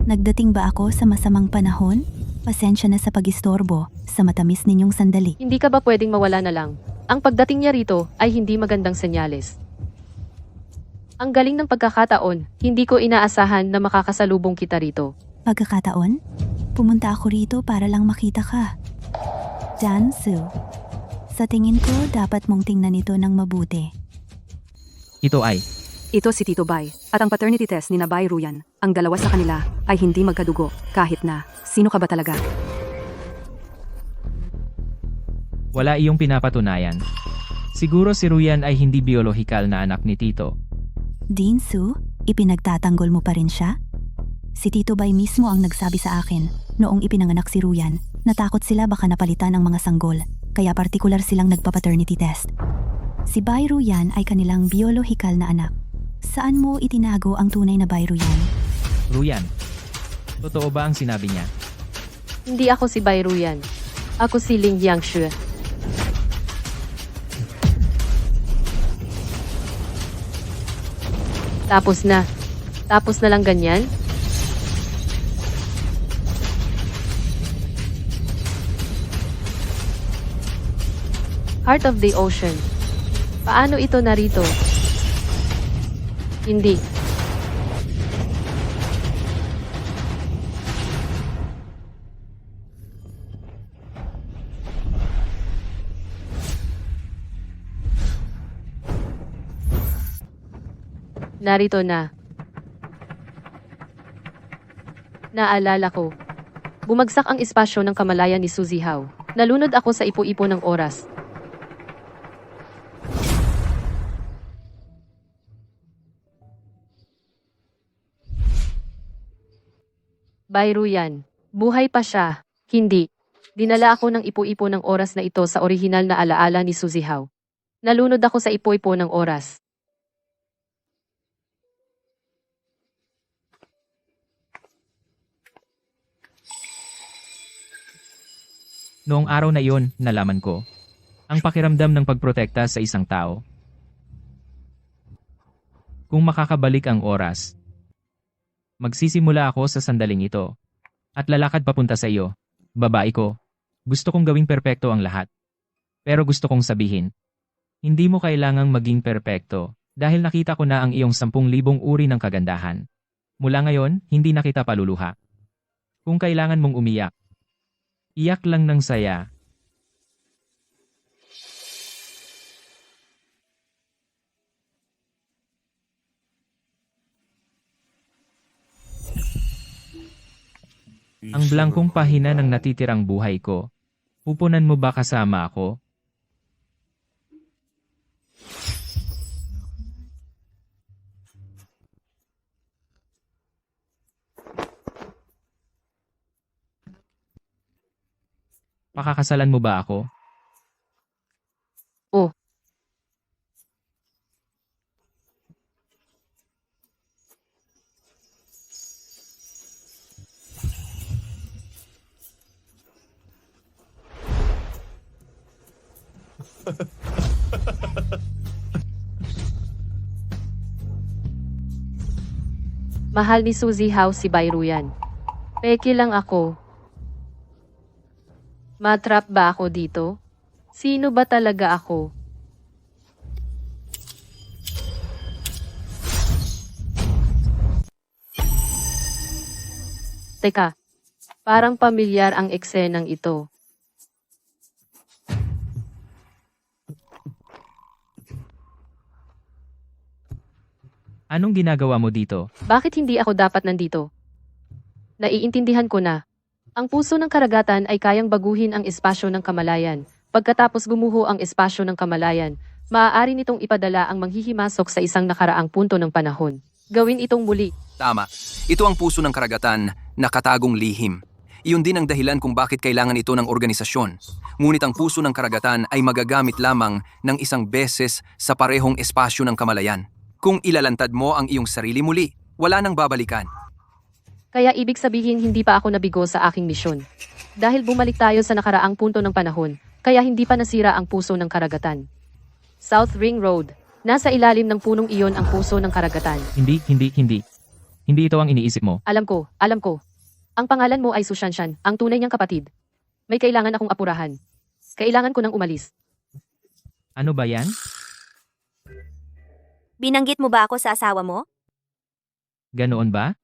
Nagdating ba ako sa masamang panahon? Pasensya na sa pag-istorbo, sa matamis ninyong sandali. Hindi ka ba pwedeng mawala na lang? Ang pagdating niya rito ay hindi magandang senyales. Ang galing ng pagkakataon, hindi ko inaasahan na makakasalubong kita rito. Pagkakataon? Pumunta ako rito para lang makita ka. Jansu, sa tingin ko dapat mong tingnan ito ng mabuti. Ito ay, Ito si Tito Bay, at ang paternity test ni na Bay Ruyan, ang dalawa sa kanila ay hindi magkadugo, kahit na, sino ka ba talaga? wala iyong pinapatunayan. Siguro si Ruyan ay hindi biolohikal na anak ni Tito. Dinsu, ipinagtatanggol mo pa rin siya? Si Tito Bay mismo ang nagsabi sa akin, noong ipinanganak si Ruyan, natakot sila baka napalitan ang mga sanggol, kaya partikular silang nagpa-paternity test. Si Bay Ruyan ay kanilang biolohikal na anak. Saan mo itinago ang tunay na Bay Ruyan? Ruyan, totoo ba ang sinabi niya? Hindi ako si Bai Ruyan. Ako si Ling Yangshu. Tapos na. Tapos na lang ganyan? Heart of the Ocean. Paano ito narito? Hindi. Narito na. Naalala ko. Bumagsak ang espasyo ng kamalayan ni Suzy Hao. Nalunod ako sa ipo-ipo ng oras. Bayro yan. Buhay pa siya. Hindi. Dinala ako ng ipo-ipo ng oras na ito sa orihinal na alaala ni Suzy Howe. Nalunod ako sa ipo-ipo ng oras. Noong araw na iyon, nalaman ko ang pakiramdam ng pagprotekta sa isang tao. Kung makakabalik ang oras, magsisimula ako sa sandaling ito at lalakad papunta sa iyo. Babae ko, gusto kong gawing perpekto ang lahat. Pero gusto kong sabihin, hindi mo kailangang maging perpekto dahil nakita ko na ang iyong 10,000 uri ng kagandahan. Mula ngayon, hindi na kita paluluha. Kung kailangan mong umiyak, iyak lang ng saya. Ang blangkong pahina ng natitirang buhay ko. Pupunan mo ba kasama ako? Pakakasalan mo ba ako? Oh. Mahal ni Suzy Howe si Bayro yan. Peke lang ako. Matrap ba ako dito? Sino ba talaga ako? Teka, parang pamilyar ang eksenang ito. Anong ginagawa mo dito? Bakit hindi ako dapat nandito? Naiintindihan ko na. Ang puso ng karagatan ay kayang baguhin ang espasyo ng kamalayan. Pagkatapos gumuho ang espasyo ng kamalayan, maaari nitong ipadala ang manghihimasok sa isang nakaraang punto ng panahon. Gawin itong muli. Tama. Ito ang puso ng karagatan na katagong lihim. Iyon din ang dahilan kung bakit kailangan ito ng organisasyon. Ngunit ang puso ng karagatan ay magagamit lamang ng isang beses sa parehong espasyo ng kamalayan. Kung ilalantad mo ang iyong sarili muli, wala nang babalikan. Kaya ibig sabihin hindi pa ako nabigo sa aking misyon. Dahil bumalik tayo sa nakaraang punto ng panahon, kaya hindi pa nasira ang puso ng karagatan. South Ring Road. Nasa ilalim ng punong iyon ang puso ng karagatan. Hindi. Hindi ito ang iniisip mo. Alam ko. Ang pangalan mo ay Sushanshan, ang tunay niyang kapatid. May kailangan akong apurahan. Kailangan ko nang umalis. Ano ba yan? Binanggit mo ba ako sa asawa mo? Ganoon ba?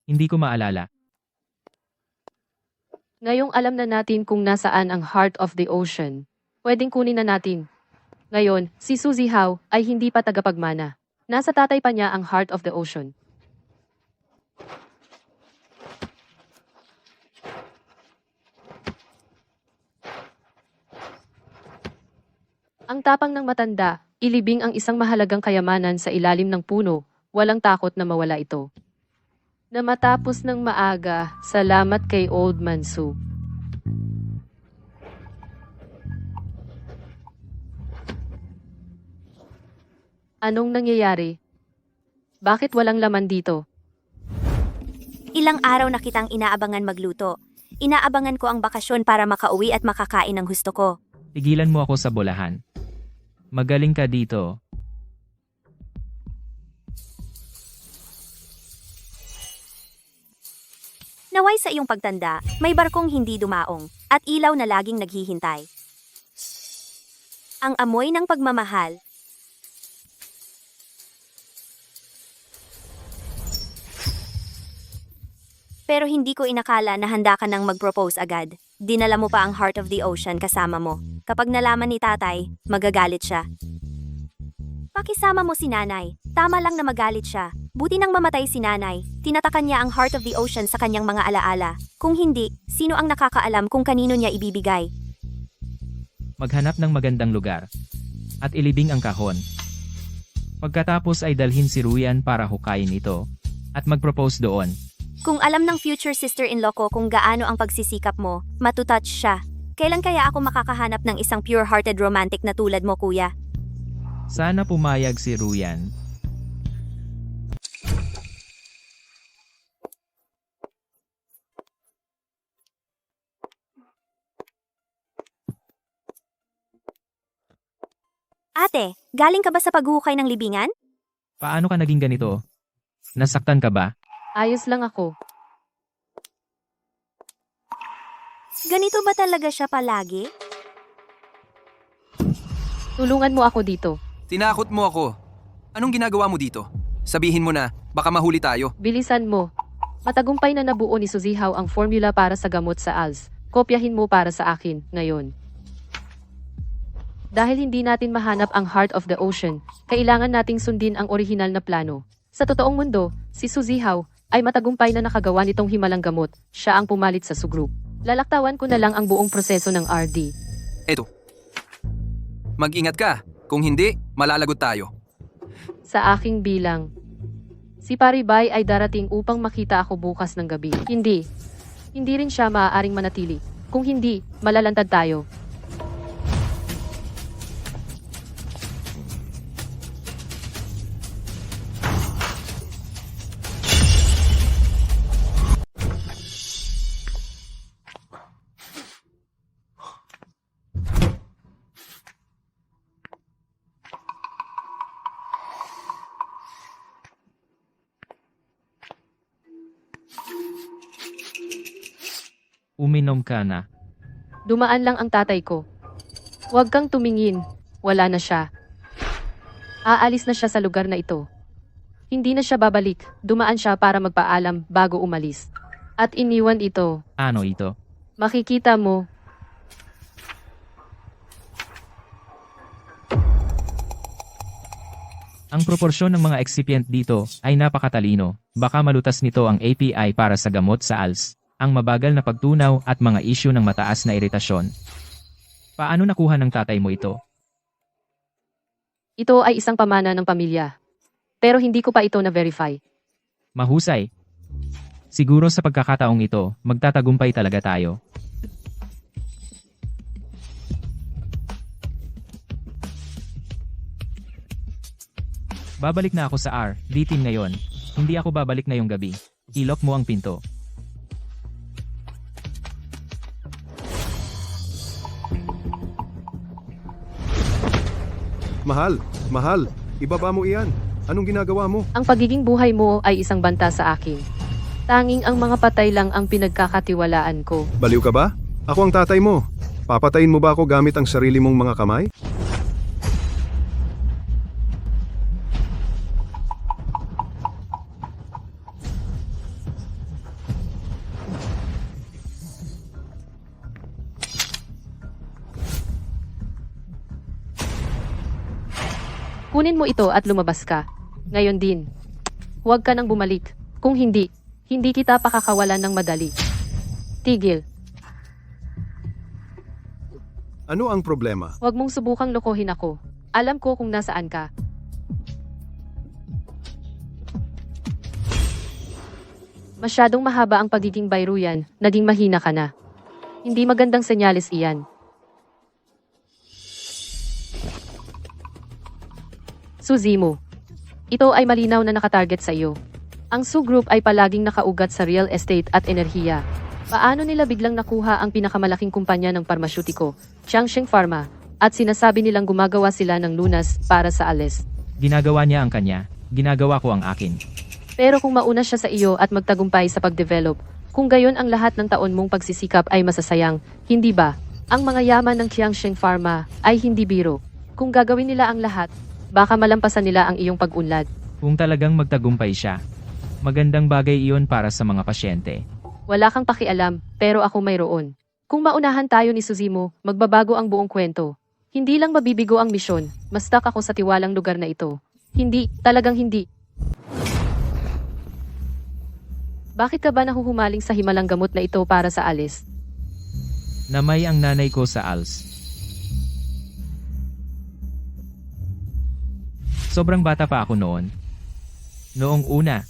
Hindi ko maalala. Ngayong alam na natin kung nasaan ang heart of the ocean, pwedeng kunin na natin. Ngayon, si Suzy Howe ay hindi pa tagapagmana. Nasa tatay pa niya ang heart of the ocean. Ang tapang ng matanda, ilibing ang isang mahalagang kayamanan sa ilalim ng puno, walang takot na mawala ito. Na matapos ng maaga, salamat kay Old Man Su. Anong nangyayari? Bakit walang laman dito? Ilang araw na kitang inaabangan magluto. Inaabangan ko ang bakasyon para makauwi at makakain ng gusto ko. Tigilan mo ako sa bolahan. Magaling ka dito. Naway sa iyong pagtanda, may barkong hindi dumaong, at ilaw na laging naghihintay. Ang amoy ng pagmamahal. Pero hindi ko inakala na handa ka nang mag-propose agad. Dinala mo pa ang heart of the ocean kasama mo. Kapag nalaman ni tatay, magagalit siya. Pakisama mo si nanay. Tama lang na magalit siya. Buti nang mamatay si nanay, tinatakan niya ang Heart of the Ocean sa kanyang mga alaala. Kung hindi, sino ang nakakaalam kung kanino niya ibibigay? Maghanap ng magandang lugar. At ilibing ang kahon. Pagkatapos ay dalhin si Ruyan para hukayin ito. At mag-propose doon. Kung alam ng future sister-in-law ko kung gaano ang pagsisikap mo, matutouch siya. Kailan kaya ako makakahanap ng isang pure-hearted romantic na tulad mo, kuya? Sana pumayag si Ruyan. Ate, galing ka ba sa paghuhukay ng libingan? Paano ka naging ganito? Nasaktan ka ba? Ayos lang ako. Ganito ba talaga siya palagi? Tulungan mo ako dito. Tinakot mo ako. Anong ginagawa mo dito? Sabihin mo na, baka mahuli tayo. Bilisan mo. Matagumpay na nabuo ni Suzihaw ang formula para sa gamot sa ALS. Kopyahin mo para sa akin, ngayon. Dahil hindi natin mahanap ang Heart of the Ocean, kailangan nating sundin ang orihinal na plano. Sa totoong mundo, si Suzihaw ay matagumpay na nakagawa nitong himalang gamot. Siya ang pumalit sa Sugroup. Lalaktawan ko na lang ang buong proseso ng RD. Eto. Mag-ingat ka. Kung hindi, malalagot tayo. Sa aking bilang. Si Paribay ay darating upang makita ako bukas ng gabi. Hindi. Hindi rin siya maaaring manatili. Kung hindi, malalantad tayo. Uminom ka na. Dumaan lang ang tatay ko. Huwag kang tumingin. Wala na siya. Aalis na siya sa lugar na ito. Hindi na siya babalik. Dumaan siya para magpaalam bago umalis. At iniwan ito. Ano ito? Makikita mo. Ang proporsyon ng mga excipient dito ay napakatalino. Baka malutas nito ang API para sa gamot sa ALS. Ang mabagal na pagtunaw at mga isyu ng mataas na iritasyon. Paano nakuha ng tatay mo ito? Ito ay isang pamana ng pamilya. Pero hindi ko pa ito na-verify. Mahusay. Siguro sa pagkakataong ito, magtatagumpay talaga tayo. Babalik na ako sa D-team ngayon. Hindi ako babalik ngayong gabi. Ilok mo ang pinto. Mahal, ibaba mo iyan. Anong ginagawa mo? Ang pagiging buhay mo ay isang banta sa akin. Tanging ang mga patay lang ang pinagkakatiwalaan ko. Baliw ka ba? Ako ang tatay mo. Papatayin mo ba ako gamit ang sarili mong mga kamay? Kunin mo ito at lumabas ka. Ngayon din. Huwag ka nang bumalik. Kung hindi, hindi kita pakakawalan ng madali. Tigil. Ano ang problema? Huwag mong subukang lokohin ako. Alam ko kung nasaan ka. Masyadong mahaba ang pagiging bayruyan, naging mahina ka na. Hindi magandang senyales iyan. Suzimo. Ito ay malinaw na nakatarget sa iyo. Ang Su Group ay palaging nakaugat sa real estate at enerhiya. Paano nila biglang nakuha ang pinakamalaking kumpanya ng parmasyutiko, Changsheng Pharma, at sinasabi nilang gumagawa sila ng lunas para sa ALS? Ginagawa niya ang kanya, ginagawa ko ang akin. Pero kung mauna siya sa iyo at magtagumpay sa pagdevelop, kung gayon ang lahat ng taon mong pagsisikap ay masasayang, hindi ba? Ang mga yaman ng Changsheng Pharma ay hindi biro. Kung gagawin nila ang lahat, baka malampasan nila ang iyong pag-unlad. Kung talagang magtagumpay siya, magandang bagay iyon para sa mga pasyente. Wala kang pakialam, pero ako mayroon. Kung maunahan tayo ni Suzimo, magbabago ang buong kwento. Hindi lang mabibigo ang misyon, mas stuck ako sa tiwalang lugar na ito. Hindi, talagang hindi. Bakit ka ba nahuhumaling sa himalang gamot na ito para sa alis? Namay ang nanay ko sa ALS. Sobrang bata pa ako noon. Noong una,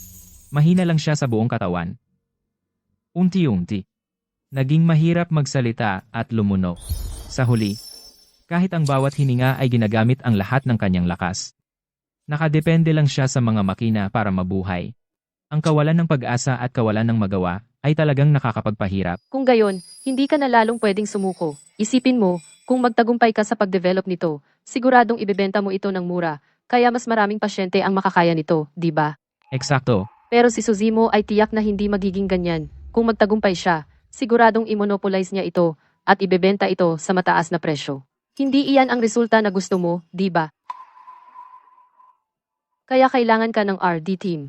mahina lang siya sa buong katawan. Unti-unti, naging mahirap magsalita at lumunok. Sa huli, kahit ang bawat hininga ay ginagamit ang lahat ng kanyang lakas. Nakadepende lang siya sa mga makina para mabuhay. Ang kawalan ng pag-asa at kawalan ng magawa ay talagang nakakapagpahirap. Kung gayon, hindi ka na lalong pwedeng sumuko. Isipin mo, kung magtagumpay ka sa pag-develop nito, siguradong ibebenta mo ito ng mura, kaya mas maraming pasyente ang makakaya nito, di ba? Eksakto. Pero si Suzimo ay tiyak na hindi magiging ganyan. Kung magtagumpay siya, siguradong imonopolize niya ito at ibebenta ito sa mataas na presyo. Hindi iyan ang resulta na gusto mo, di ba? Kaya kailangan ka ng RD team.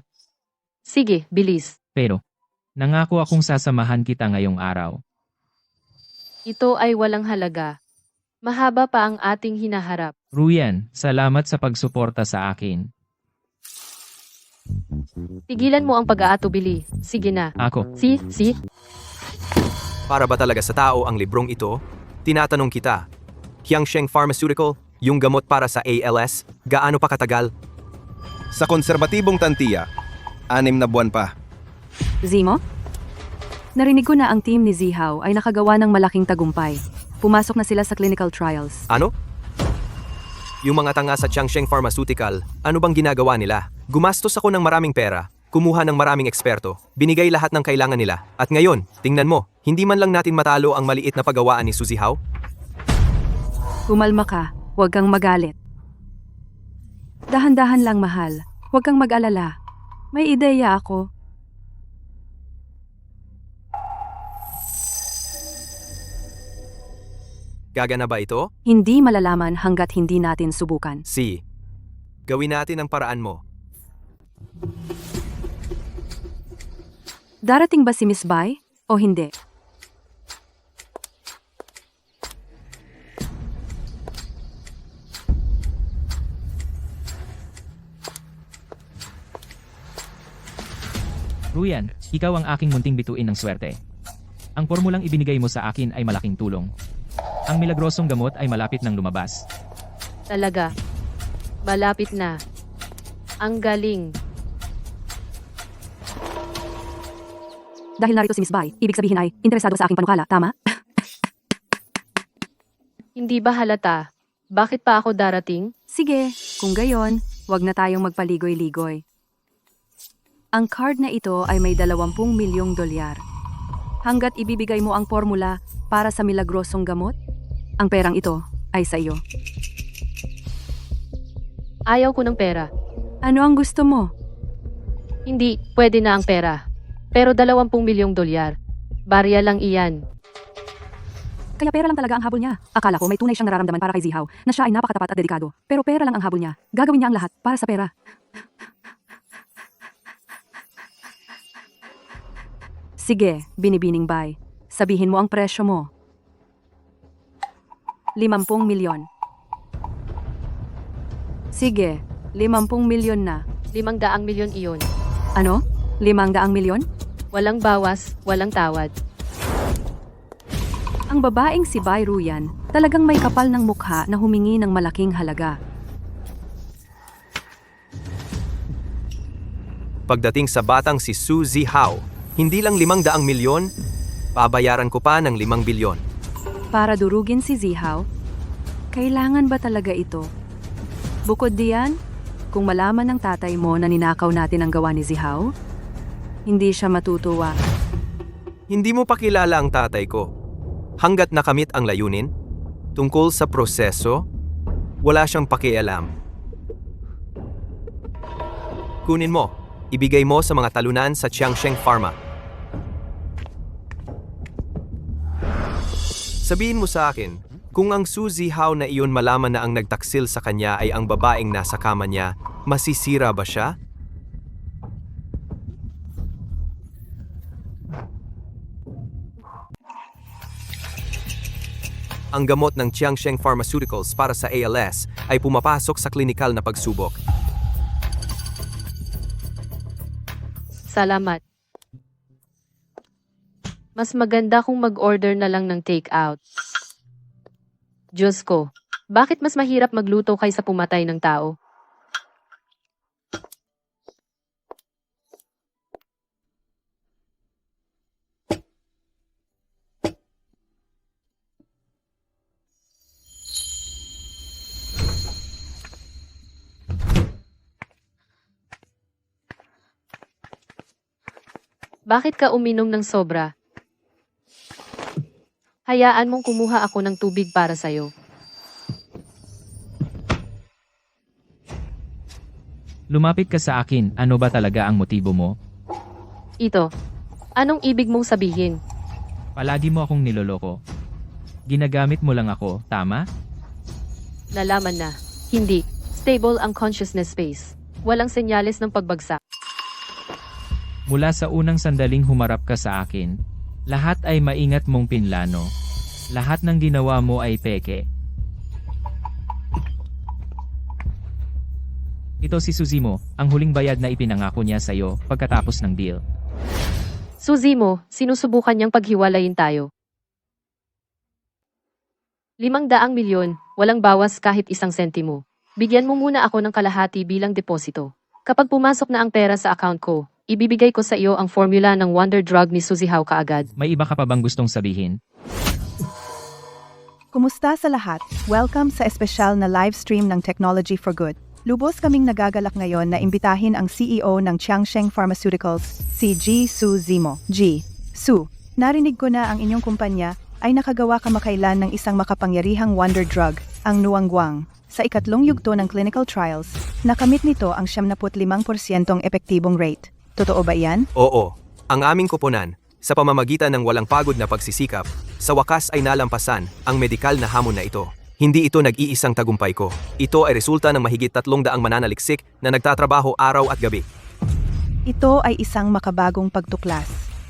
Sige, bilis. Pero, nangako akong sasamahan kita ngayong araw. Ito ay walang halaga. Mahaba pa ang ating hinaharap. Ruyan, salamat sa pagsuporta sa akin. Tigilan mo ang pag-aatubili. Sige na. Ako, Si. Para ba talaga sa tao ang librong ito? Tinatanong kita. Qiangsheng Pharmaceutical, yung gamot para sa ALS, gaano pa katagal? Sa konserbatibong tantiya, 6 na buwan pa. Zimo? Narinig ko na ang team ni Zihaw ay nakagawa ng malaking tagumpay. Pumasok na sila sa clinical trials. Ano? Yung mga tanga sa Qiangsheng Pharmaceutical, ano bang ginagawa nila? Gumastos ako ng maraming pera, kumuha ng maraming eksperto, binigay lahat ng kailangan nila. At ngayon, tingnan mo, hindi man lang natin matalo ang maliit na paggawaan ni Suzy Hao? Kumalma ka, huwag kang magalit. Dahan-dahan lang mahal, huwag kang mag-alala. May ideya ako. Gagana ba ito? Hindi malalaman hanggat hindi natin subukan. Si. Gawin natin ang paraan mo. Darating ba si Miss Bai o hindi? Ruyan, ikaw ang aking munting bituin ng swerte. Ang formulang ibinigay mo sa akin ay malaking tulong. Ang milagrosong gamot ay malapit nang lumabas. Talaga. Malapit na. Ang galing. Dahil narito si Miss Bai, ibig sabihin ay interesado sa aking panukala, tama? Hindi ba halata? Bakit pa ako darating? Sige, kung gayon, wag na tayong magpaligoy-ligoy. Ang card na ito ay may 20 milyong dolyar. Hanggat ibibigay mo ang formula para sa milagrosong gamot, ang perang ito ay sa iyo. Ayaw ko ng pera. Ano ang gusto mo? Hindi, pwede na ang pera. Pero 20 milyong dolyar. Barya lang iyan. Kaya pera lang talaga ang habol niya. Akala ko may tunay siyang nararamdaman para kay Zihaw, na siya ay napakatapat at dedikado. Pero pera lang ang habol niya. Gagawin niya ang lahat para sa pera. Sige, binibining bay. Sabihin mo ang presyo mo. 50 milyon. Sige, 50 milyon na. 500 milyon iyon. Ano? 500 milyon? Walang bawas, walang tawad. Ang babaeng si Bai Ruyan talagang may kapal ng mukha na humingi ng malaking halaga. Pagdating sa batang si Suzy Hao, hindi lang 500 milyon, babayaran ko pa ng 5 bilyon. Para durugin si Zihaw, kailangan ba talaga ito? Bukod diyan, kung malaman ng tatay mo na ninakaw natin ang gawa ni Zihaw, hindi siya matutuwa. Hindi mo pa kilala ang tatay ko. Hanggat nakamit ang layunin, tungkol sa proseso, wala siyang pakialam. Kunin mo, ibigay mo sa mga talunan sa Qiangsheng Pharma. Sabihin mo sa akin, kung ang Suzy Hao na iyon malaman na ang nagtaksil sa kanya ay ang babaeng nasa kama niya, masisira ba siya? Ang gamot ng Qiangsheng Pharmaceuticals para sa ALS ay pumapasok sa klinikal na pagsubok. Salamat. Mas maganda kung mag-order na lang ng take-out. Diyos ko, bakit mas mahirap magluto kaysa pumatay ng tao? Bakit ka uminom ng sobra? Hayaan mong kumuha ako ng tubig para sa'yo. Lumapit ka sa akin, ano ba talaga ang motibo mo? Ito. Anong ibig mong sabihin? Palagi mo akong niloloko. Ginagamit mo lang ako, tama? Nalaman na. Hindi. Stable ang consciousness space. Walang senyales ng pagbagsak. Mula sa unang sandaling humarap ka sa akin, lahat ay maingat mong pinlano. Lahat ng ginawa mo ay peke. Ito si Suzimo, ang huling bayad na ipinangako niya sa'yo pagkatapos ng deal. Suzimo, sinusubukan niyang paghiwalayin tayo. 500 milyon, walang bawas kahit 1 sentimo. Bigyan mo muna ako ng kalahati bilang deposito. Kapag pumasok na ang pera sa account ko, ibibigay ko sa iyo ang formula ng wonder drug ni Suzy Hao kaagad. May iba ka pa bang gustong sabihin? Kumusta sa lahat? Welcome sa espesyal na live stream ng Technology for Good. Lubos kaming nagagalak ngayon na imbitahin ang CEO ng Jiangsheng Pharmaceuticals, si Ji Su Zimo. Ji, Su, narinig ko na ang inyong kumpanya ay nakagawa kamakailan ng isang makapangyarihang wonder drug, ang Nuangguang. Sa ikatlong yugto ng clinical trials, nakamit nito ang 75% epektibong rate. Totoo ba yan? Oo, ang aming koponan, sa pamamagitan ng walang pagod na pagsisikap, sa wakas ay nalampasan ang medikal na hamon na ito. Hindi ito nag-iisang tagumpay ko. Ito ay resulta ng mahigit 300 mananaliksik na nagtatrabaho araw at gabi. Ito ay isang makabagong pagtuklas.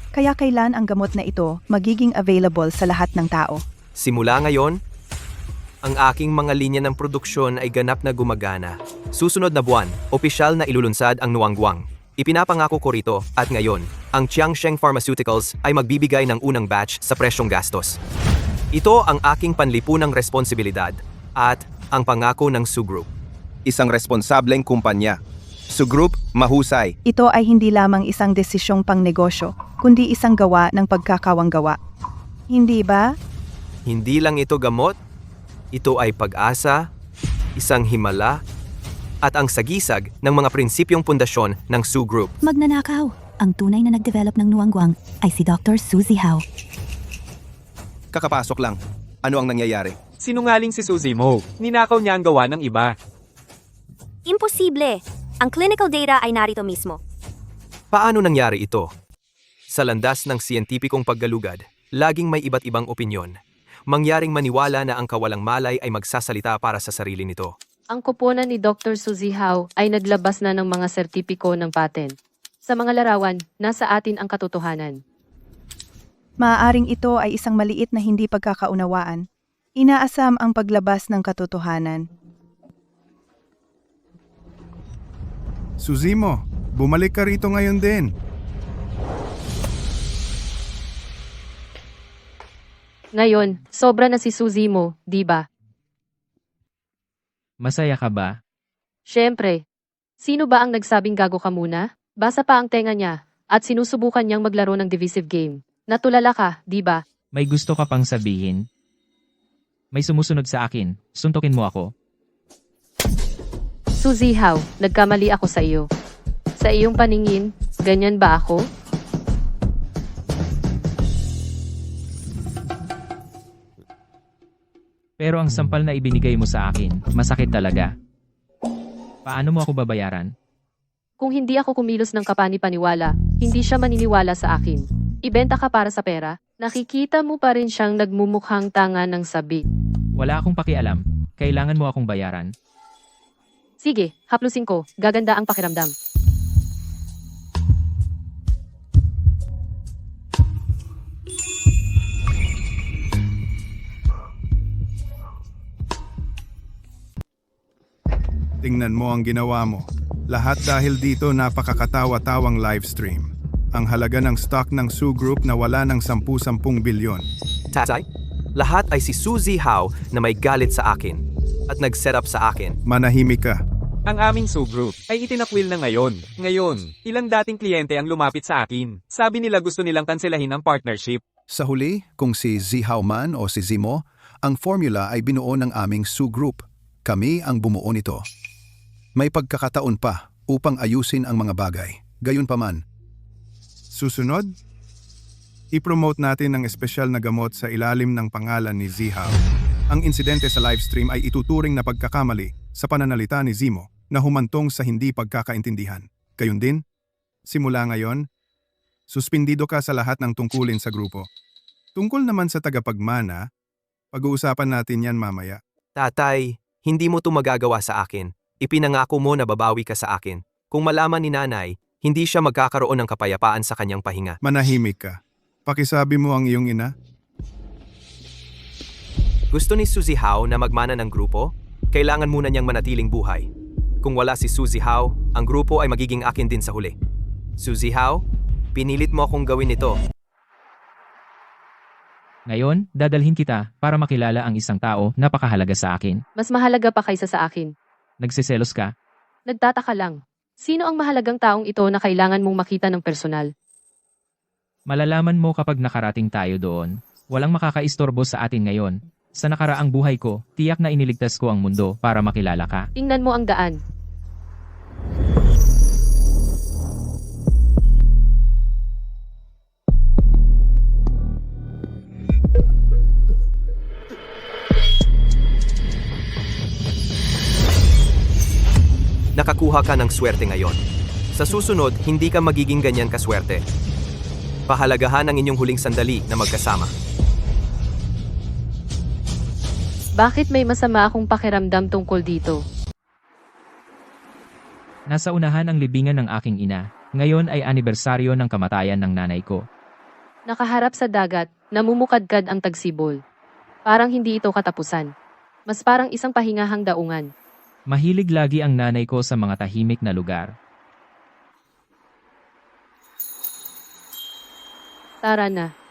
Kaya kailan ang gamot na ito magiging available sa lahat ng tao? Simula ngayon, ang aking mga linya ng produksyon ay ganap na gumagana. Susunod na buwan, opisyal na ilulunsad ang Nuangguang. Ipinapangako ko rito at ngayon, ang Jiangsheng Pharmaceuticals ay magbibigay ng unang batch sa presyong gastos. Ito ang aking panlipunang responsibilidad at ang pangako ng Su Group. Isang responsableng kumpanya. Su Group, mahusay. Ito ay hindi lamang isang desisyong pangnegosyo, kundi isang gawa ng pagkakawanggawa. Hindi ba? Hindi lang ito gamot, ito ay pag-asa, isang himala, at ang sagisag ng mga prinsipyong pundasyon ng Su Group. Magnanakaw. Ang tunay na nag-develop ng Nuangguang ay si Dr. Suzy Hao. Kakapasok lang. Ano ang nangyayari? Sinungaling si Suzimo. Ninakaw niya ang gawa ng iba. Imposible! Ang clinical data ay narito mismo. Paano nangyari ito? Sa landas ng siyentipikong paggalugad, laging may iba't ibang opinyon. Mangyaring maniwala na ang kawalang malay ay magsasalita para sa sarili nito. Ang koponan ni Dr. Suzy Hao ay naglabas na ng mga sertipiko ng patent. Sa mga larawan, nasa atin ang katotohanan. Maaaring ito ay isang maliit na hindi pagkakaunawaan. Inaasam ang paglabas ng katotohanan. Suzimo, bumalik ka rito ngayon din. Ngayon, sobra na si Suzimo, di ba? Masaya ka ba? Siyempre. Sino ba ang nagsabing gago ka muna? Basa pa ang tenga niya, at sinusubukan niyang maglaro ng divisive game. Natulala ka, di ba? May gusto ka pang sabihin? May sumusunod sa akin, suntukin mo ako. Suzy Hao, nagkamali ako sa iyo. Sa iyong paningin, ganyan ba ako? Pero ang sampal na ibinigay mo sa akin, masakit talaga. Paano mo ako babayaran? Kung hindi ako kumilos ng kapani-paniwala, hindi siya maniniwala sa akin. Ibenta ka para sa pera, nakikita mo pa rin siyang nagmumukhang tanga ng sabi. Wala akong pakialam. Kailangan mo akong bayaran. Sige, haplusin ko, gaganda ang pakiramdam. Tingnan mo ang ginawa mo. Lahat dahil dito napakakatawa-tawang live stream. ang halaga ng stock ng Su Group na wala ng 10-10 bilyon. Tatay, lahat ay si Su Zihao na may galit sa akin at nag-set up sa akin. Manahimik ka. Ang aming subgroup ay itinakwil na ngayon. Ngayon, ilang dating kliyente ang lumapit sa akin. Sabi nila gusto nilang kanselahin ang partnership. Sa huli, kung si Zihao man o si Zimo, ang formula ay binuo ng aming Su Group. Kami ang bumuo nito. May pagkakataon pa upang ayusin ang mga bagay. Gayunpaman, Susunod, i-promote natin ang espesyal na gamot sa ilalim ng pangalan ni Zihao. Ang insidente sa livestream ay ituturing na pagkakamali sa pananalita ni Zimo na humantong sa hindi pagkakaintindihan. Gayun din, simula ngayon, suspindido ka sa lahat ng tungkulin sa grupo. Tungkol naman sa tagapagmana, pag-uusapan natin yan mamaya. Tatay, hindi mo to magagawa sa akin. Ipinangako mo na babawi ka sa akin. Kung malaman ni nanay, hindi siya magkakaroon ng kapayapaan sa kanyang pahinga. Manahimik ka. Pakisabi mo ang iyong ina. Gusto ni Su Zihao na magmana ng grupo? Kailangan muna niyang manatiling buhay. Kung wala si Su Zihao, ang grupo ay magiging akin din sa huli. Su Zihao, pinilit mo akong gawin ito. Ngayon, dadalhin kita para makilala ang isang tao na pakahalaga sa akin. Mas mahalaga pa kaysa sa akin. Nagsiselos ka? Nagtataka lang. Sino ang mahalagang taong ito na kailangan mong makita ng personal? Malalaman mo kapag nakarating tayo doon. Walang makakaistorbo sa atin ngayon. Sa nakaraang buhay ko, tiyak na iniligtas ko ang mundo para makilala ka. Tingnan mo ang daan. Nakakuha ka ng swerte ngayon. Sa susunod, hindi ka magiging ganyan kaswerte. Pahalagahan ang inyong huling sandali na magkasama. Bakit may masama akong pakiramdam tungkol dito? Nasa unahan ang libingan ng aking ina. Ngayon ay anibersaryo ng kamatayan ng nanay ko. Nakaharap sa dagat, namumukadkad ang tagsibol. Parang hindi ito katapusan. Mas parang isang pahingahang daungan. Mahilig lagi ang nanay ko sa mga tahimik na lugar. Tara na.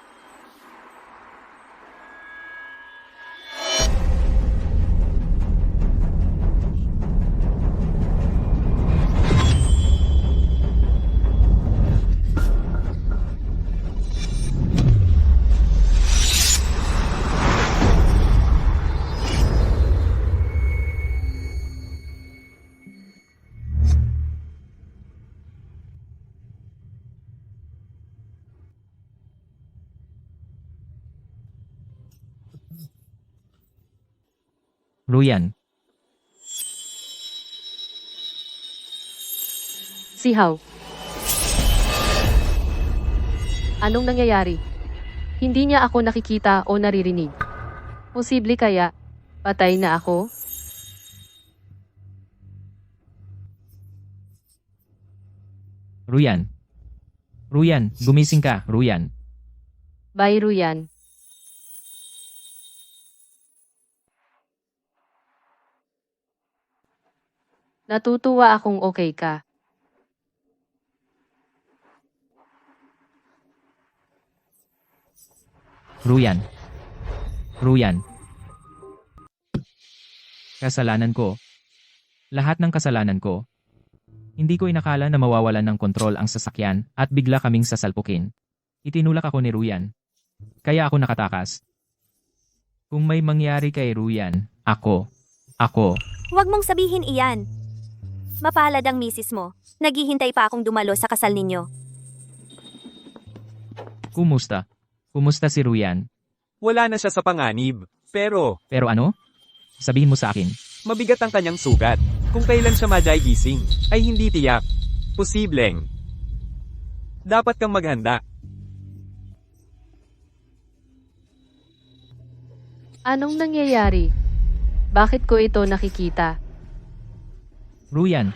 Ruyan, Zihao. Anong nangyayari? Hindi niya ako nakikita o naririnig. Posible kaya, patay na ako? Ruyan. Ruyan, gumising ka, Ruyan. Bye, Ruyan. Natutuwa akong okay ka. Ruyan. Ruyan. Kasalanan ko. Lahat ng kasalanan ko. Hindi ko inakala na mawawalan ng kontrol ang sasakyan at bigla kaming sasalpukin. Itinulak ako ni Ruyan. Kaya ako nakatakas. Kung may mangyari kay Ruyan, ako. Huwag mong sabihin iyan. Mapalad ang misis mo. Naghihintay pa akong dumalo sa kasal ninyo. Kumusta? Kumusta si Ruyan? Wala na siya sa panganib. Pero, Pero ano? Sabihin mo sa akin. mabigat ang kanyang sugat. Kung kailan siya gising, ay hindi tiyak. Posibleng. Dapat kang maghanda. Anong nangyayari? Bakit ko ito nakikita? Ruyan,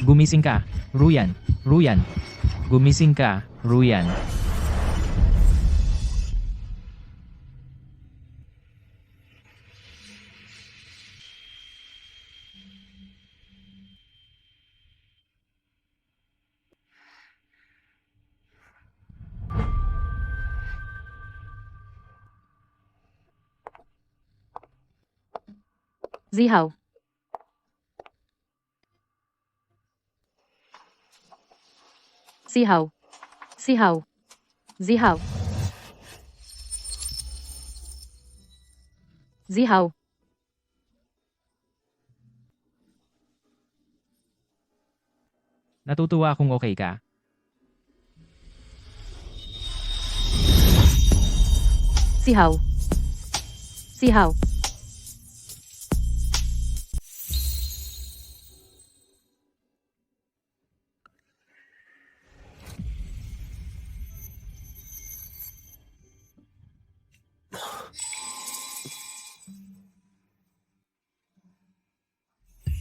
gumising ka. Ruyan, gumising ka, Ruyan. Zihaw. Sihaw. Sihaw. Zihaw. Zihaw. Natutuwa kung okay ka. Sihaw. Sihaw.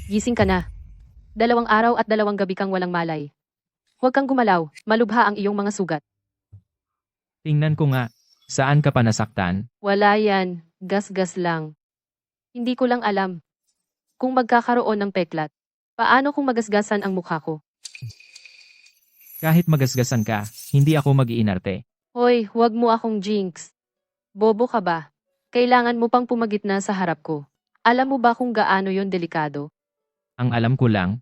Gising ka na. 2 araw at 2 gabi kang walang malay. Huwag kang gumalaw, malubha ang iyong mga sugat. Tingnan ko nga, saan ka pa nasaktan? Wala yan, gas-gas lang. Hindi ko lang alam. Kung magkakaroon ng peklat, paano kung magasgasan ang mukha ko? Kahit magasgasan ka, hindi ako mag-iinarte. Hoy, huwag mo akong jinx. Bobo ka ba? Kailangan mo pang pumagitna sa harap ko. Alam mo ba kung gaano yon delikado? Ang alam ko lang,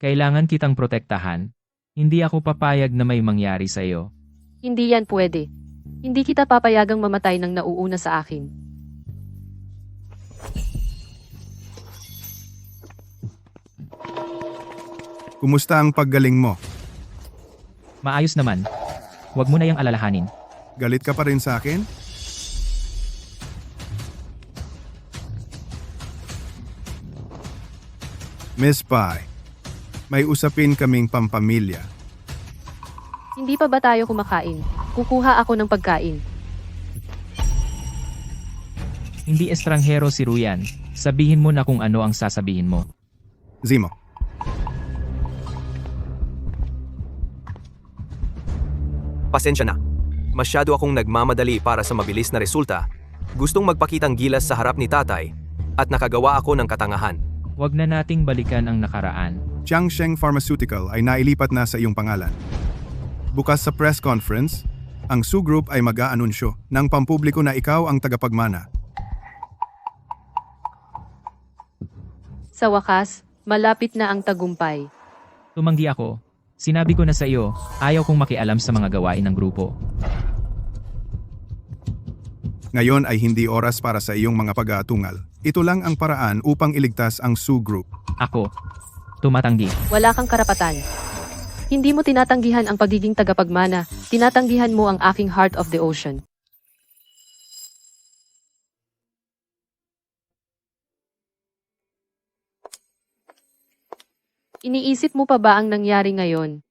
kailangan kitang protektahan. Hindi ako papayag na may mangyari sa'yo. Hindi yan pwede. Hindi kita papayagang mamatay ng nauuna sa akin. Kumusta ang paggaling mo? Maayos naman. Huwag mo na yang alalahanin. Galit ka pa rin sa akin? Miss Pai, may usapin kaming pampamilya. Hindi pa ba tayo kumakain? Kukuha ako ng pagkain. Hindi estranghero si Ruyan. Sabihin mo na kung ano ang sasabihin mo. Zimo. Pasensya na. Masyado akong nagmamadali para sa mabilis na resulta. Gustong magpakitang gilas sa harap ni tatay at nakagawa ako ng katangahan. Huwag na nating balikan ang nakaraan. Changsheng Pharmaceutical ay nailipat na sa iyong pangalan. Bukas sa press conference, ang Su Group ay mag-aanunsyo ng pampubliko na ikaw ang tagapagmana. Sa wakas, malapit na ang tagumpay. Tumanggi ako. Sinabi ko na sa iyo, ayaw kong makialam sa mga gawain ng grupo. Ngayon ay hindi oras para sa iyong mga pag-aatungal. Ito lang ang paraan upang iligtas ang Su Group. Ako, tumatanggi. Wala kang karapatan. Hindi mo tinatanggihan ang pagiging tagapagmana, tinatanggihan mo ang aking Heart of the Ocean. Iniisip mo pa ba ang nangyari ngayon?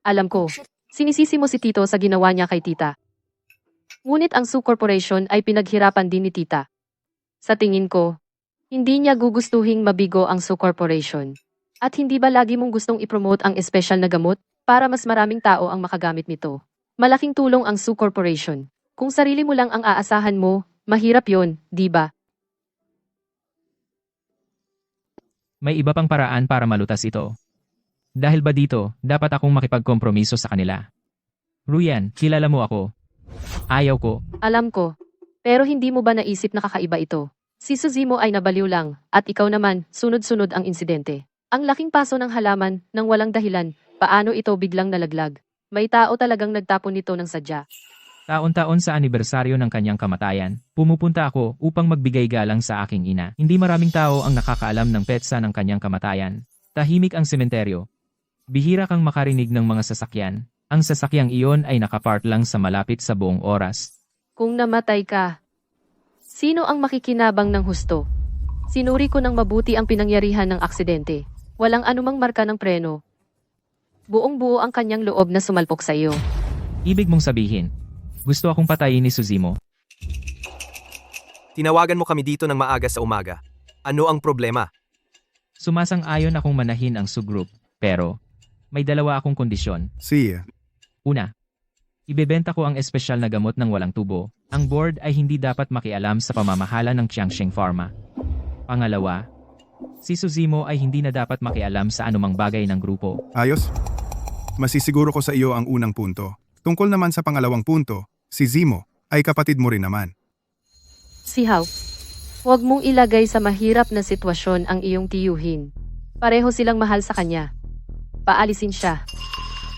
Alam ko, sinisisi mo si Tito sa ginawa niya kay Tita. Ngunit ang Su Corporation ay pinaghirapan din ni Tita. Sa tingin ko, hindi niya gugustuhing mabigo ang Su Corporation. At hindi ba lagi mong gustong ipromote ang espesyal na gamot para mas maraming tao ang makagamit nito? Malaking tulong ang Su Corporation. Kung sarili mo lang ang aasahan mo, mahirap yon, di ba? May iba pang paraan para malutas ito. Dahil ba dito, dapat akong makipagkompromiso sa kanila? Ruyan, kilala mo ako. Ayaw ko. Alam ko. Pero hindi mo ba naisip na kakaiba ito? Si Suzimo ay nabaliw lang, at ikaw naman, sunod-sunod ang insidente. Ang laking paso ng halaman, nang walang dahilan, paano ito biglang nalaglag? May tao talagang nagtapon nito ng sadya. Taon-taon sa anibersaryo ng kanyang kamatayan, pumupunta ako upang magbigay galang sa aking ina. Hindi maraming tao ang nakakaalam ng petsa ng kanyang kamatayan. Tahimik ang sementeryo. Bihira kang makarinig ng mga sasakyan. Ang sasakyang iyon ay nakapart lang sa malapit sa buong oras. Kung namatay ka, sino ang makikinabang ng husto? Sinuri ko ng mabuti ang pinangyarihan ng aksidente. Walang anumang marka ng preno. Buong-buo ang kanyang loob na sumalpok sa iyo. Ibig mong sabihin, gusto akong patayin ni Suzimo. Tinawagan mo kami dito ng maaga sa umaga. Ano ang problema? Sumasang-ayon akong manahin ang Su Group, pero may 2 akong kondisyon. Siya. Una, ibebenta ko ang espesyal na gamot ng walang tubo. Ang board ay hindi dapat makialam sa pamamahala ng Changsheng Pharma. Pangalawa, Si Suzimo ay hindi na dapat makialam sa anumang bagay ng grupo. Ayos? Masisiguro ko sa iyo ang unang punto. Tungkol naman sa pangalawang punto, si Zimo ay kapatid mo rin naman. Zihaw, huwag mong ilagay sa mahirap na sitwasyon ang iyong tiyuhin. Pareho silang mahal sa kanya. Paalisin siya.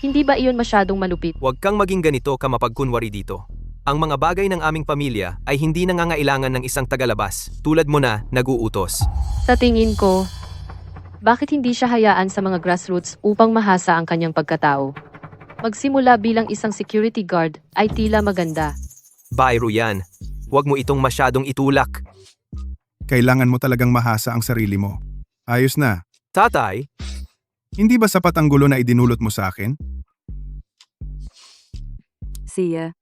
Hindi ba iyon masyadong malupit? Huwag kang maging ganito ka mapagkunwari dito. Ang mga bagay ng aming pamilya ay hindi nangangailangan ng isang tagalabas, tulad mo na nag-uutos. Sa tingin ko, bakit hindi siya hayaan sa mga grassroots upang mahasa ang kanyang pagkatao? Magsimula bilang isang security guard ay tila maganda. Bayro yan. Huwag mo itong masyadong itulak. Kailangan mo talagang mahasa ang sarili mo. Ayos na. Tatay, Hindi ba sapat ang gulo na idinulot mo sa akin? Siya.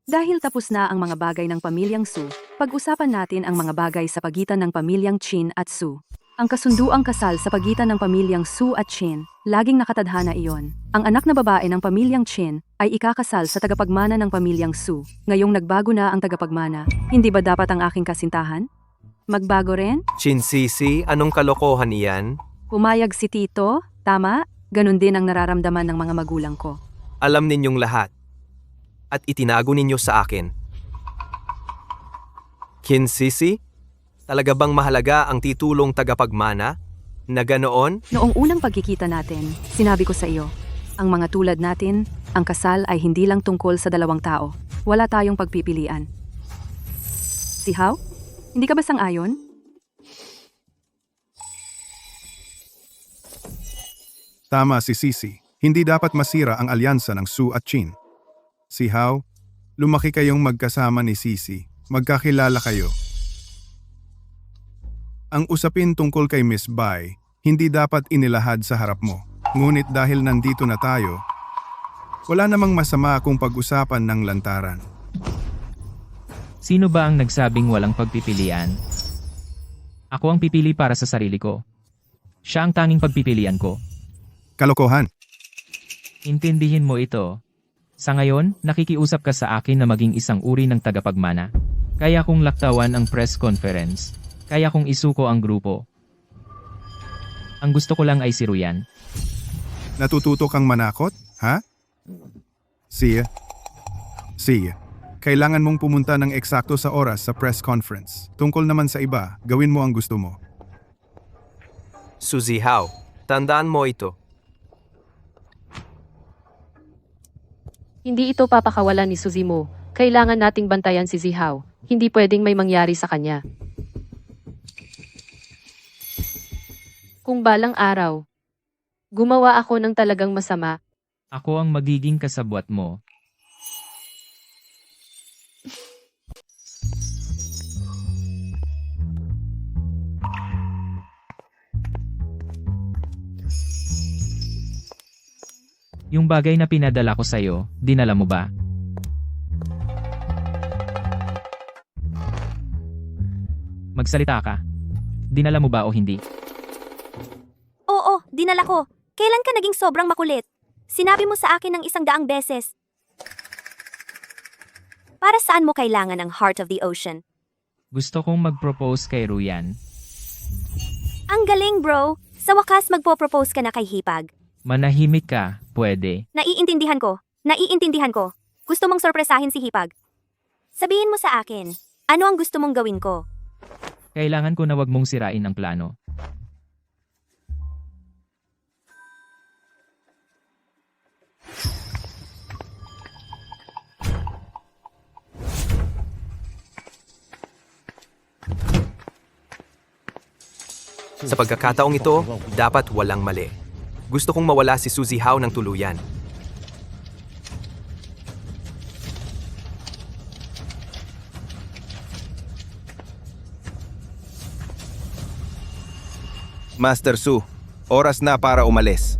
Dahil tapos na ang mga bagay ng pamilyang Su, pag-usapan natin ang mga bagay sa pagitan ng pamilyang Chin at Su. Ang kasunduang kasal sa pagitan ng pamilyang Su at Chin, laging nakatadhana iyon. Ang anak na babae ng pamilyang Chin ay ikakasal sa tagapagmana ng pamilyang Su. Ngayong nagbago na ang tagapagmana, hindi ba dapat ang aking kasintahan? Magbago rin? Chinsisi, anong kalokohan iyan? Pumayag si Tito, tama? Ganon din ang nararamdaman ng mga magulang ko. Alam ninyong lahat. At itinago ninyo sa akin. Kinsisi, talaga bang mahalaga ang titulong tagapagmana? Na ganoon? Noong unang pagkikita natin, sinabi ko sa iyo, ang mga tulad natin, ang kasal ay hindi lang tungkol sa dalawang tao. Wala tayong pagpipilian. Zihaw? Hindi ka ba sang-ayon? Tama si Sisi. Hindi dapat masira ang alyansa ng Su at Chin. Si Hao, lumaki kayong magkasama ni Sisi. Magkakilala kayo. Ang usapin tungkol kay Miss Bai, hindi dapat inilahad sa harap mo. Ngunit dahil nandito na tayo, wala namang masama kung pag-usapan ng lantaran. Sino ba ang nagsabing walang pagpipilian? Ako ang pipili para sa sarili ko. Siya ang tanging pagpipilian ko. Kalokohan. Intindihin mo ito. Sa ngayon, nakikiusap ka sa akin na maging isang uri ng tagapagmana. Kaya kong laktawan ang press conference. Kaya kong isuko ang grupo. Ang gusto ko lang ay si Ruyan. Natututo kang manakot, ha? Siya. Kailangan mong pumunta ng eksakto sa oras sa press conference. Tungkol naman sa iba, gawin mo ang gusto mo. Suzy Hao, tandaan mo ito. Hindi ito papakawalan ni Suzimo. Kailangan nating bantayan si Zihaw. Hindi pwedeng may mangyari sa kanya. Kung balang araw, gumawa ako ng talagang masama, Ako ang magiging kasabwat mo. Yung bagay na pinadala ko sa'yo, dinala mo ba? Magsalita ka. Dinala mo ba o hindi? Oo, dinala ko. Kailan ka naging sobrang makulit? Sinabi mo sa akin ng 100 beses. Para saan mo kailangan ang Heart of the Ocean? Gusto kong mag-propose kay Ruyan. Ang galing, bro. Sa wakas magpo-propose ka na kay Hipag. Manahimik ka, pwede. Naiintindihan ko. Gusto mong sorpresahin si Hipag. Sabihin mo sa akin, ano ang gusto mong gawin ko? Kailangan ko na wag mong sirain ang plano. Sa pagkakataong ito, dapat walang mali. Gusto kong mawala si Suzy Hao ng tuluyan. Master Su, oras na para umalis.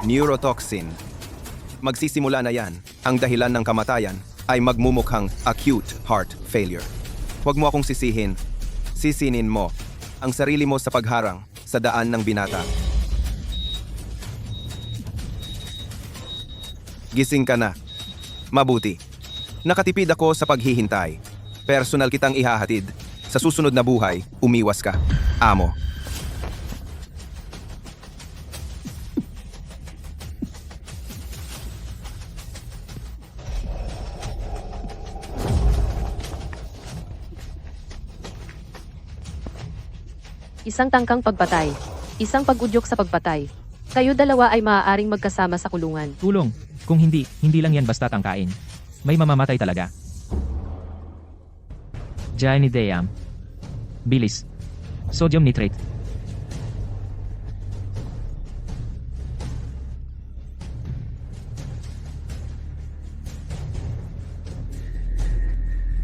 Neurotoxin. Magsisimula na yan. Ang dahilan ng kamatayan ay magmumukhang acute heart failure. Huwag mo akong sisihin. Sisinin mo ang sarili mo sa pagharang sa daan ng binata. Gising ka na. Mabuti. Nakatipid ako sa paghihintay. Personal kitang ihahatid. Sa susunod na buhay, umiwas ka. Amo. Isang tangkang pagpatay. Isang pag-udyok sa pagpatay. Kayo dalawa ay maaaring magkasama sa kulungan. Tulong. Kung hindi, hindi lang yan basta tangkain. May mamamatay talaga. Gynideam. Bilis. Sodium nitrate.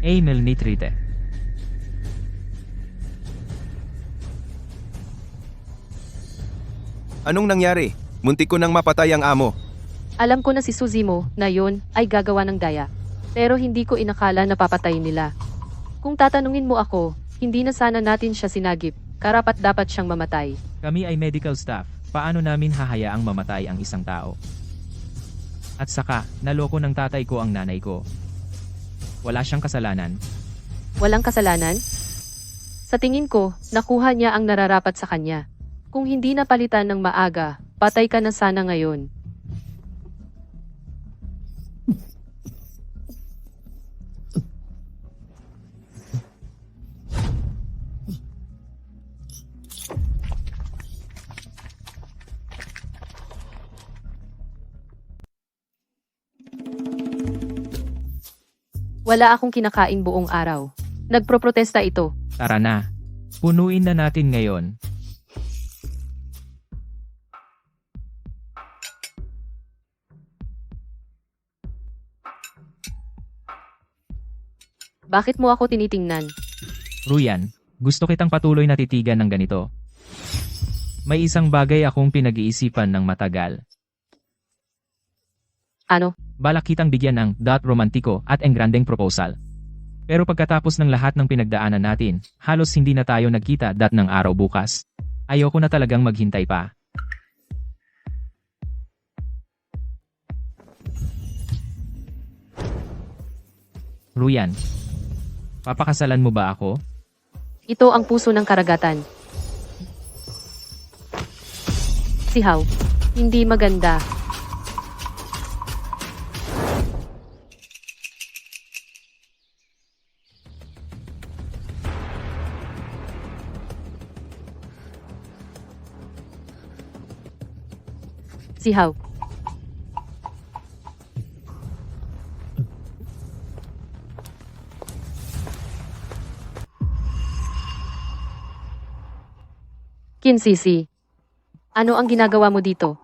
Amyl nitrite. Anong nangyari? Muntik ko nang mapatay ang amo. Alam ko na si Suzimo na yon ay gagawa ng daya. Pero hindi ko inakala na papatayin nila. Kung tatanungin mo ako, hindi na sana natin siya sinagip. Karapat dapat siyang mamatay. Kami ay medical staff. Paano namin hahayaang mamatay ang isang tao? At saka, naloko ng tatay ko ang nanay ko. Wala siyang kasalanan. Walang kasalanan? Sa tingin ko, nakuha niya ang nararapat sa kanya. Kung hindi napalitan ng maaga, patay ka na sana ngayon. Wala akong kinakain buong araw. Nagproprotesta ito. Tara na. Punuin na natin ngayon. Bakit mo ako tinitingnan? Ruyan, gusto kitang patuloy na titigan ng ganito. May isang bagay akong pinag-iisipan ng matagal. Ano? Balak kitang bigyan ng romantiko at engrandeng proposal. Pero pagkatapos ng lahat ng pinagdaanan natin, halos hindi na tayo nagkita ng araw bukas. Ayoko na talagang maghintay pa. Ruyan, papakasalan mo ba ako? Ito ang puso ng karagatan. Sihaw. Hindi maganda. Sihaw. Kinsisi. Ano ang ginagawa mo dito?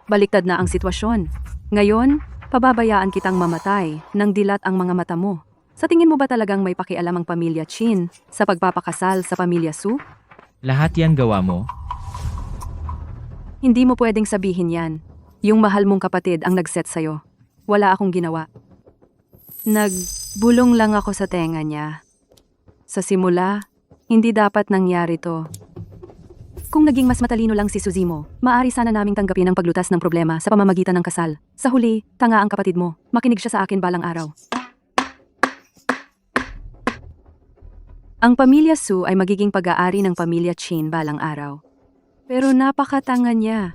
Baliktad na ang sitwasyon. Ngayon, pababayaan kitang mamatay nang dilat ang mga mata mo. Sa tingin mo ba talagang may pakialam ang pamilya Chin sa pagpapakasal sa pamilya Su? Lahat yan gawa mo. Hindi mo pwedeng sabihin yan. Yung mahal mong kapatid ang nag-set sa'yo. Wala akong ginawa. Nagbulong lang ako sa tenga niya. Sa simula, hindi dapat nangyari to. Kung naging mas matalino lang si Suzimo, maaari sana naming tanggapin ang paglutas ng problema sa pamamagitan ng kasal. Sa huli, tanga ang kapatid mo. Makinig siya sa akin balang araw. Ang pamilya Su ay magiging pag-aari ng pamilya Chin balang araw. Pero napakatanga niya.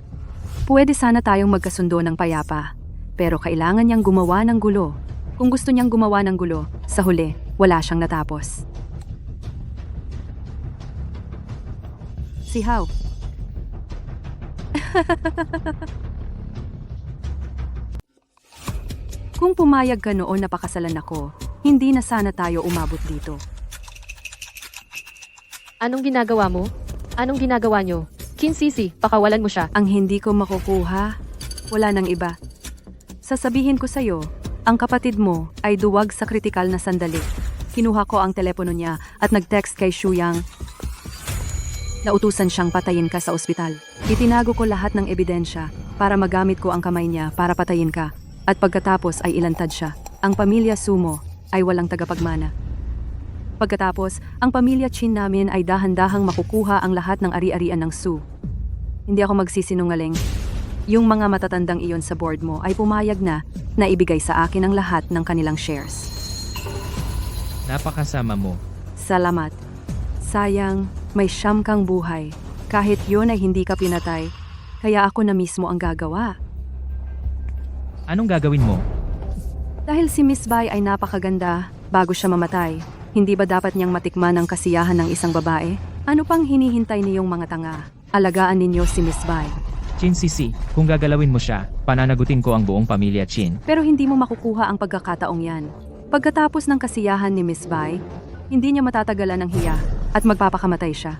Pwede sana tayong magkasundo ng payapa. Pero kailangan niyang gumawa ng gulo. Kung gusto niyang gumawa ng gulo, sa huli, wala siyang natapos. Sihaw. Kung pumayag ka noon na pakasalan ako, hindi na sana tayo umabot dito. Anong ginagawa mo? Anong ginagawa niyo? Kinsisi, pakawalan mo siya. Ang hindi ko makukuha, wala nang iba. Sasabihin ko sa'yo, ang kapatid mo ay duwag sa kritikal na sandali. Kinuha ko ang telepono niya at nag-text kay Shuyang. Nautusan siyang patayin ka sa ospital. Itinago ko lahat ng ebidensya para magamit ko ang kamay niya para patayin ka. At pagkatapos ay ilantad siya. Ang pamilya Sumo ay walang tagapagmana. Pagkatapos, ang pamilya Chin namin ay dahan-dahang makukuha ang lahat ng ari-arian ng Su. Hindi ako magsisinungaling. Yung mga matatandang iyon sa board mo ay pumayag na ibigay sa akin ang lahat ng kanilang shares. Napakasama mo. Salamat. Sayang, may siyam kang buhay. Kahit yun ay hindi ka pinatay, kaya ako na mismo ang gagawa. Anong gagawin mo? Dahil si Miss Bai ay napakaganda, bago siya mamatay, hindi ba dapat niyang matikman ang kasiyahan ng isang babae? Ano pang hinihintay niyong mga tanga? Alagaan ninyo si Miss Bai. Chin Sisi, kung gagalawin mo siya, pananagutin ko ang buong pamilya Chin. Pero hindi mo makukuha ang pagkakataong yan. Pagkatapos ng kasiyahan ni Miss Bai, hindi niya matatagalan ng hiya at magpapakamatay siya.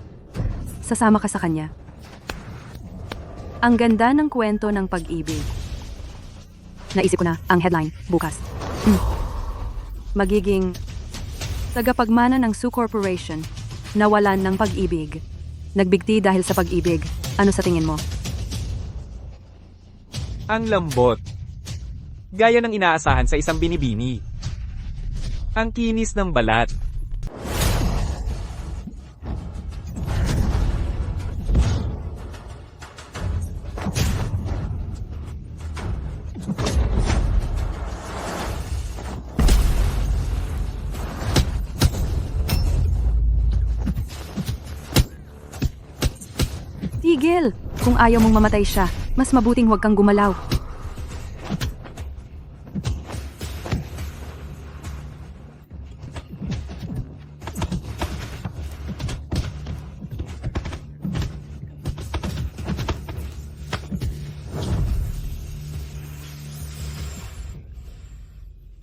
Sasama ka sa kanya. Ang ganda ng kwento ng pag-ibig. Naisip ko na ang headline bukas. Magiging tagapagmana ng Su Corporation, nawalan ng pag-ibig. Nagbigti dahil sa pag-ibig. Ano sa tingin mo? Ang lambot. Gaya ng inaasahan sa isang binibini. Ang kinis ng balat. Tigil! Kung ayaw mong mamatay siya, mas mabuting huwag kang gumalaw.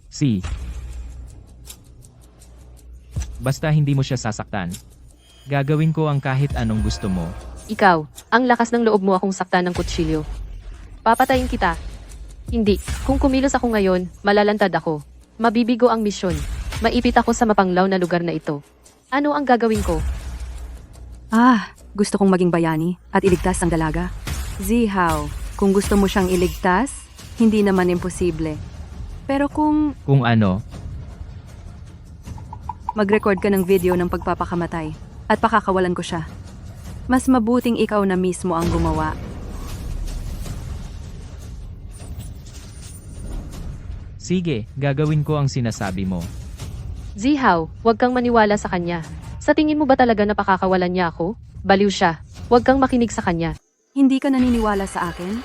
Si. Basta hindi mo siya sasaktan. Gagawin ko ang kahit anong gusto mo. Ikaw, ang lakas ng loob mo akong saktan ng kutsilyo. Papatayin kita. Hindi, kung kumilos ako ngayon, malalantad ako. Mabibigo ang misyon. Maipit ako sa mapanglaw na lugar na ito. Ano ang gagawin ko? Gusto kong maging bayani at iligtas ang dalaga. Zihao, kung gusto mo siyang iligtas, hindi naman imposible. Pero kung Kung ano, mag-record ka ng video ng pagpapakamatay at pakakawalan ko siya, mas mabuting ikaw na mismo ang gumawa. sige, gagawin ko ang sinasabi mo. Zihao, huwag kang maniwala sa kanya. Sa tingin mo ba talaga na pakakawalan niya ako? Baliw siya. Huwag kang makinig sa kanya. Hindi ka naniniwala sa akin?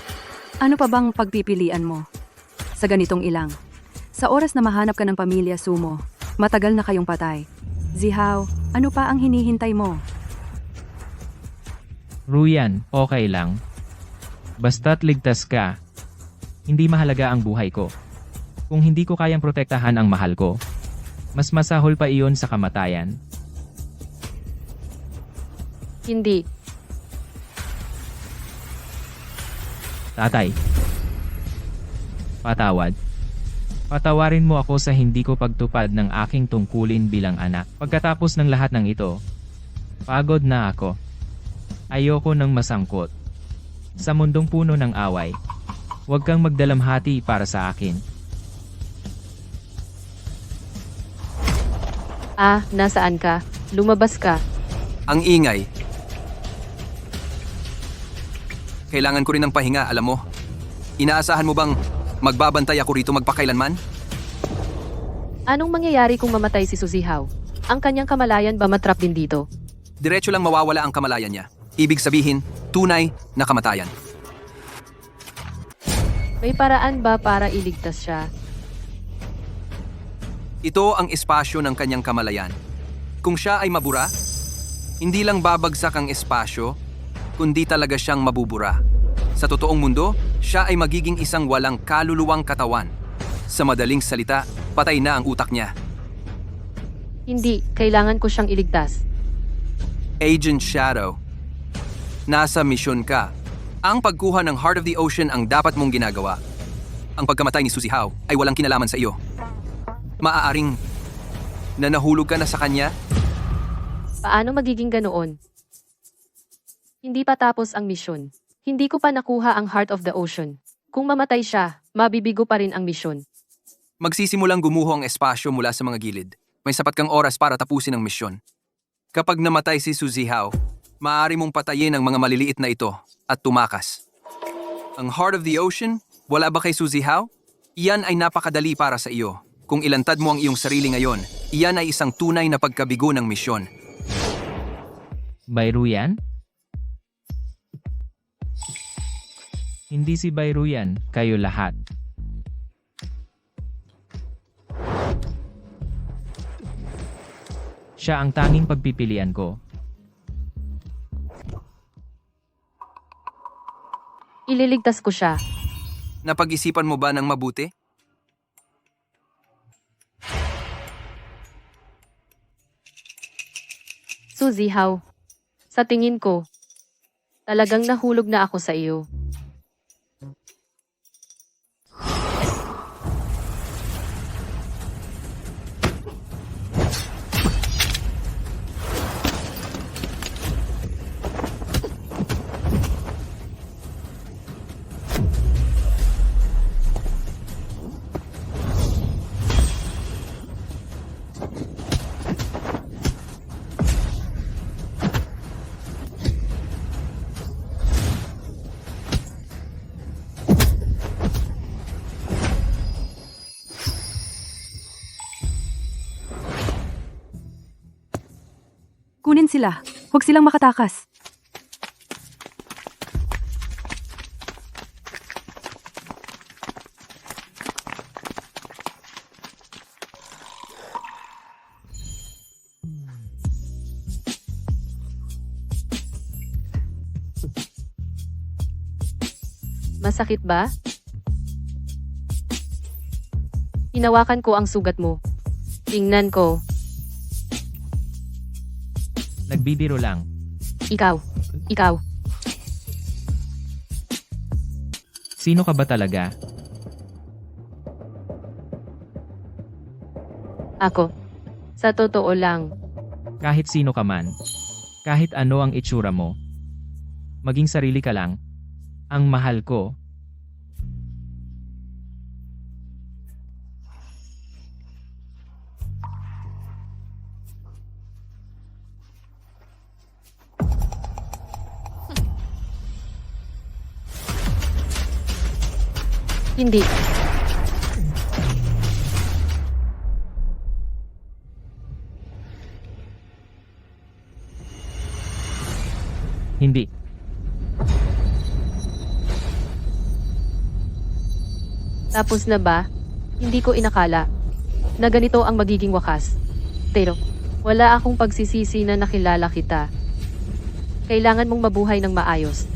Ano pa bang pagpipilian mo? Sa ganitong ilang. Sa oras na mahanap ka ng pamilya Sumo, matagal na kayong patay. Zihao, ano pa ang hinihintay mo? Ruyan, okay lang. Basta't ligtas ka. Hindi mahalaga ang buhay ko. Kung hindi ko kayang protektahan ang mahal ko, mas masahol pa iyon sa kamatayan. Hindi. Tatay. Patawad. Patawarin mo ako sa hindi ko pagtupad ng aking tungkulin bilang anak. Pagkatapos ng lahat ng ito, pagod na ako. Ayoko nang masangkot. Sa mundong puno ng away, huwag kang magdalamhati para sa akin. Nasaan ka? Lumabas ka. Ang ingay. Kailangan ko rin ng pahinga, alam mo. Inaasahan mo bang magbabantay ako rito magpakailanman? Anong mangyayari kung mamatay si Zihao? Ang kanyang kamalayan ba matrap din dito? Diretso lang mawawala ang kamalayan niya. Ibig sabihin, tunay na kamatayan. May paraan ba para iligtas siya? Ito ang espasyo ng kanyang kamalayan. Kung siya ay mabura, hindi lang babagsak ang espasyo, kundi talaga siyang mabubura. Sa totoong mundo, siya ay magiging isang walang kaluluwang katawan. Sa madaling salita, patay na ang utak niya. Hindi, kailangan ko siyang iligtas. Agent Shadow, nasa misyon ka. Ang pagkuha ng Heart of the Ocean ang dapat mong ginagawa. Ang pagkamatay ni Zihao ay walang kinalaman sa iyo. Maaaring na nahulog ka na sa kanya? Paano magiging ganoon? Hindi pa tapos ang misyon. Hindi ko pa nakuha ang Heart of the Ocean. Kung mamatay siya, mabibigo pa rin ang misyon. Magsisimulang gumuho ang espasyo mula sa mga gilid. May sapat kang oras para tapusin ang misyon. Kapag namatay si Zihao, maaari mong patayin ang mga maliliit na ito at tumakas. Ang Heart of the Ocean? Wala ba kay Suzy Hao? Iyan ay napakadali para sa iyo. Kung ilantad mo ang iyong sarili ngayon, iyan ay isang tunay na pagkabigo ng misyon. Bayruyan? Hindi si Bayruyan, kayo lahat. Siya ang tanging pagpipilian ko. Ililigtas ko siya. Napag-isipan mo ba ng mabuti? Suzy Hao. Sa tingin ko, talagang nahulog na ako sa iyo. Kunin sila. Huwag silang makatakas. Masakit ba? Hinawakan ko ang sugat mo. Tingnan ko. Nagbibiro lang. Ikaw. Sino ka ba talaga? Ako. Sa totoo lang. Kahit sino ka man. Kahit ano ang itsura mo. Maging sarili ka lang. Ang mahal ko. Hindi. Hindi. Tapos na ba? Hindi ko inakala na ganito ang magiging wakas. Pero, wala akong pagsisisi na nakilala kita. Kailangan mong mabuhay ng maayos.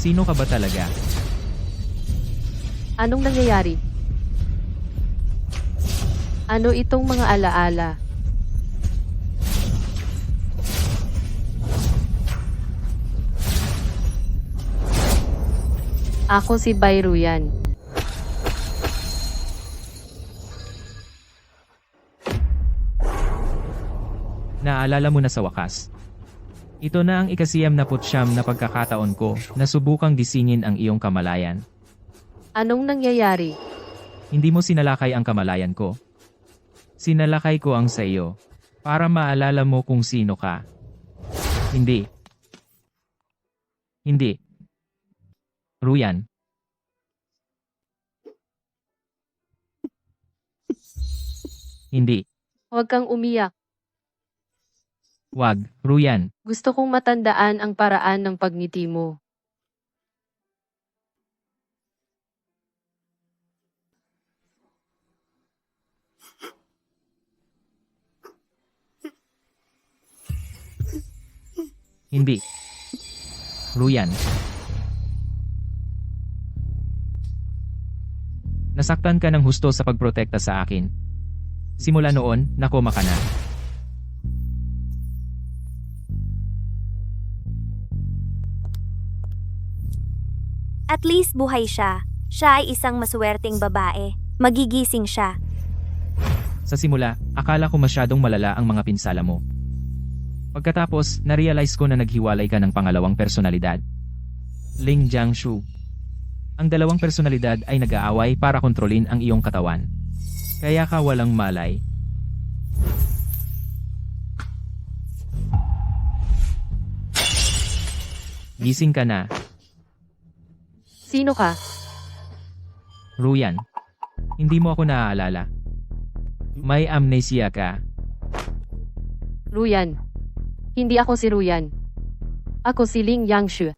Sino ka ba talaga? Anong nangyayari? Ano itong mga alaala? Ako si Bayruyan. Naalala mo na sa wakas. Ito na ang ika-siyam na pagkakataon ko na subukang gisingin ang iyong kamalayan. Anong nangyayari? Hindi mo sinalakay ang kamalayan ko. Sinalakay ko ang sa iyo para maalala mo kung sino ka. Hindi. Hindi. Ruyan. Hindi. Huwag kang umiyak. Wag, Ruyan. Gusto kong matandaan ang paraan ng pagngiti mo. Hindi. Ruyan. Nasaktan ka ng husto sa pagprotekta sa akin. Simula noon, nakoma ka na. At least buhay siya. Siya ay isang maswerteng babae. Magigising siya. Sa simula, akala ko masyadong malala ang mga pinsala mo. Pagkatapos, narealize ko na naghiwalay ka ng pangalawang personalidad. Ling Jiangshu. Ang dalawang personalidad ay nag-aaway para kontrolin ang iyong katawan. Kaya ka walang malay. Gising ka na, Sino ka? Ruyan. Hindi mo ako naaalala. May amnesia ka. Ruyan. Hindi ako si Ruyan. Ako si Ling Yangshu.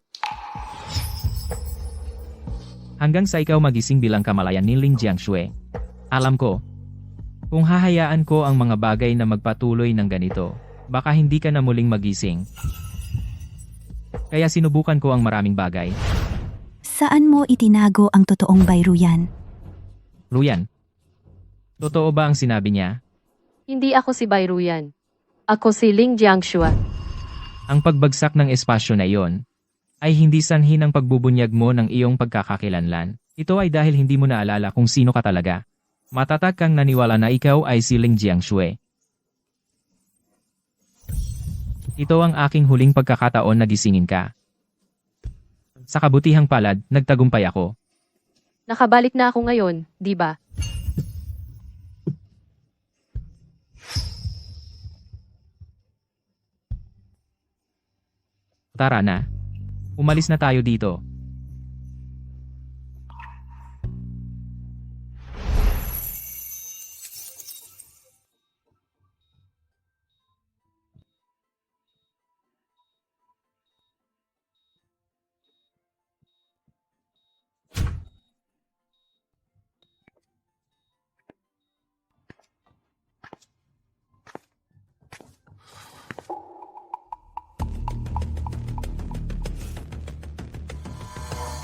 Hanggang sa ikaw magising bilang kamalayan ni Ling Jiangshue. Alam ko, kung hahayaan ko ang mga bagay na magpatuloy ng ganito, baka hindi ka na muling magising. Kaya sinubukan ko ang maraming bagay. Saan mo itinago ang totoong Bai Ruyan? Ruyan, totoo ba ang sinabi niya? Hindi ako si Bai Ruyan. Ako si Ling Jiangshua. Ang pagbagsak ng espasyo na iyon ay hindi sanhi ng pagbubunyag mo ng iyong pagkakakilanlan. Ito ay dahil hindi mo naalala kung sino ka talaga. Matatag kang naniwala na ikaw ay si Ling Jiangshue. Ito ang aking huling pagkakataon na gisingin ka. Sa kabutihang palad, nagtagumpay ako. Nakabalik na ako ngayon, di ba? Tara na. Umalis na tayo dito.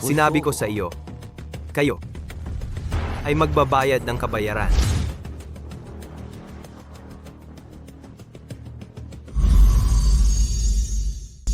Sinabi ko sa iyo, kayo ay magbabayad ng kabayaran.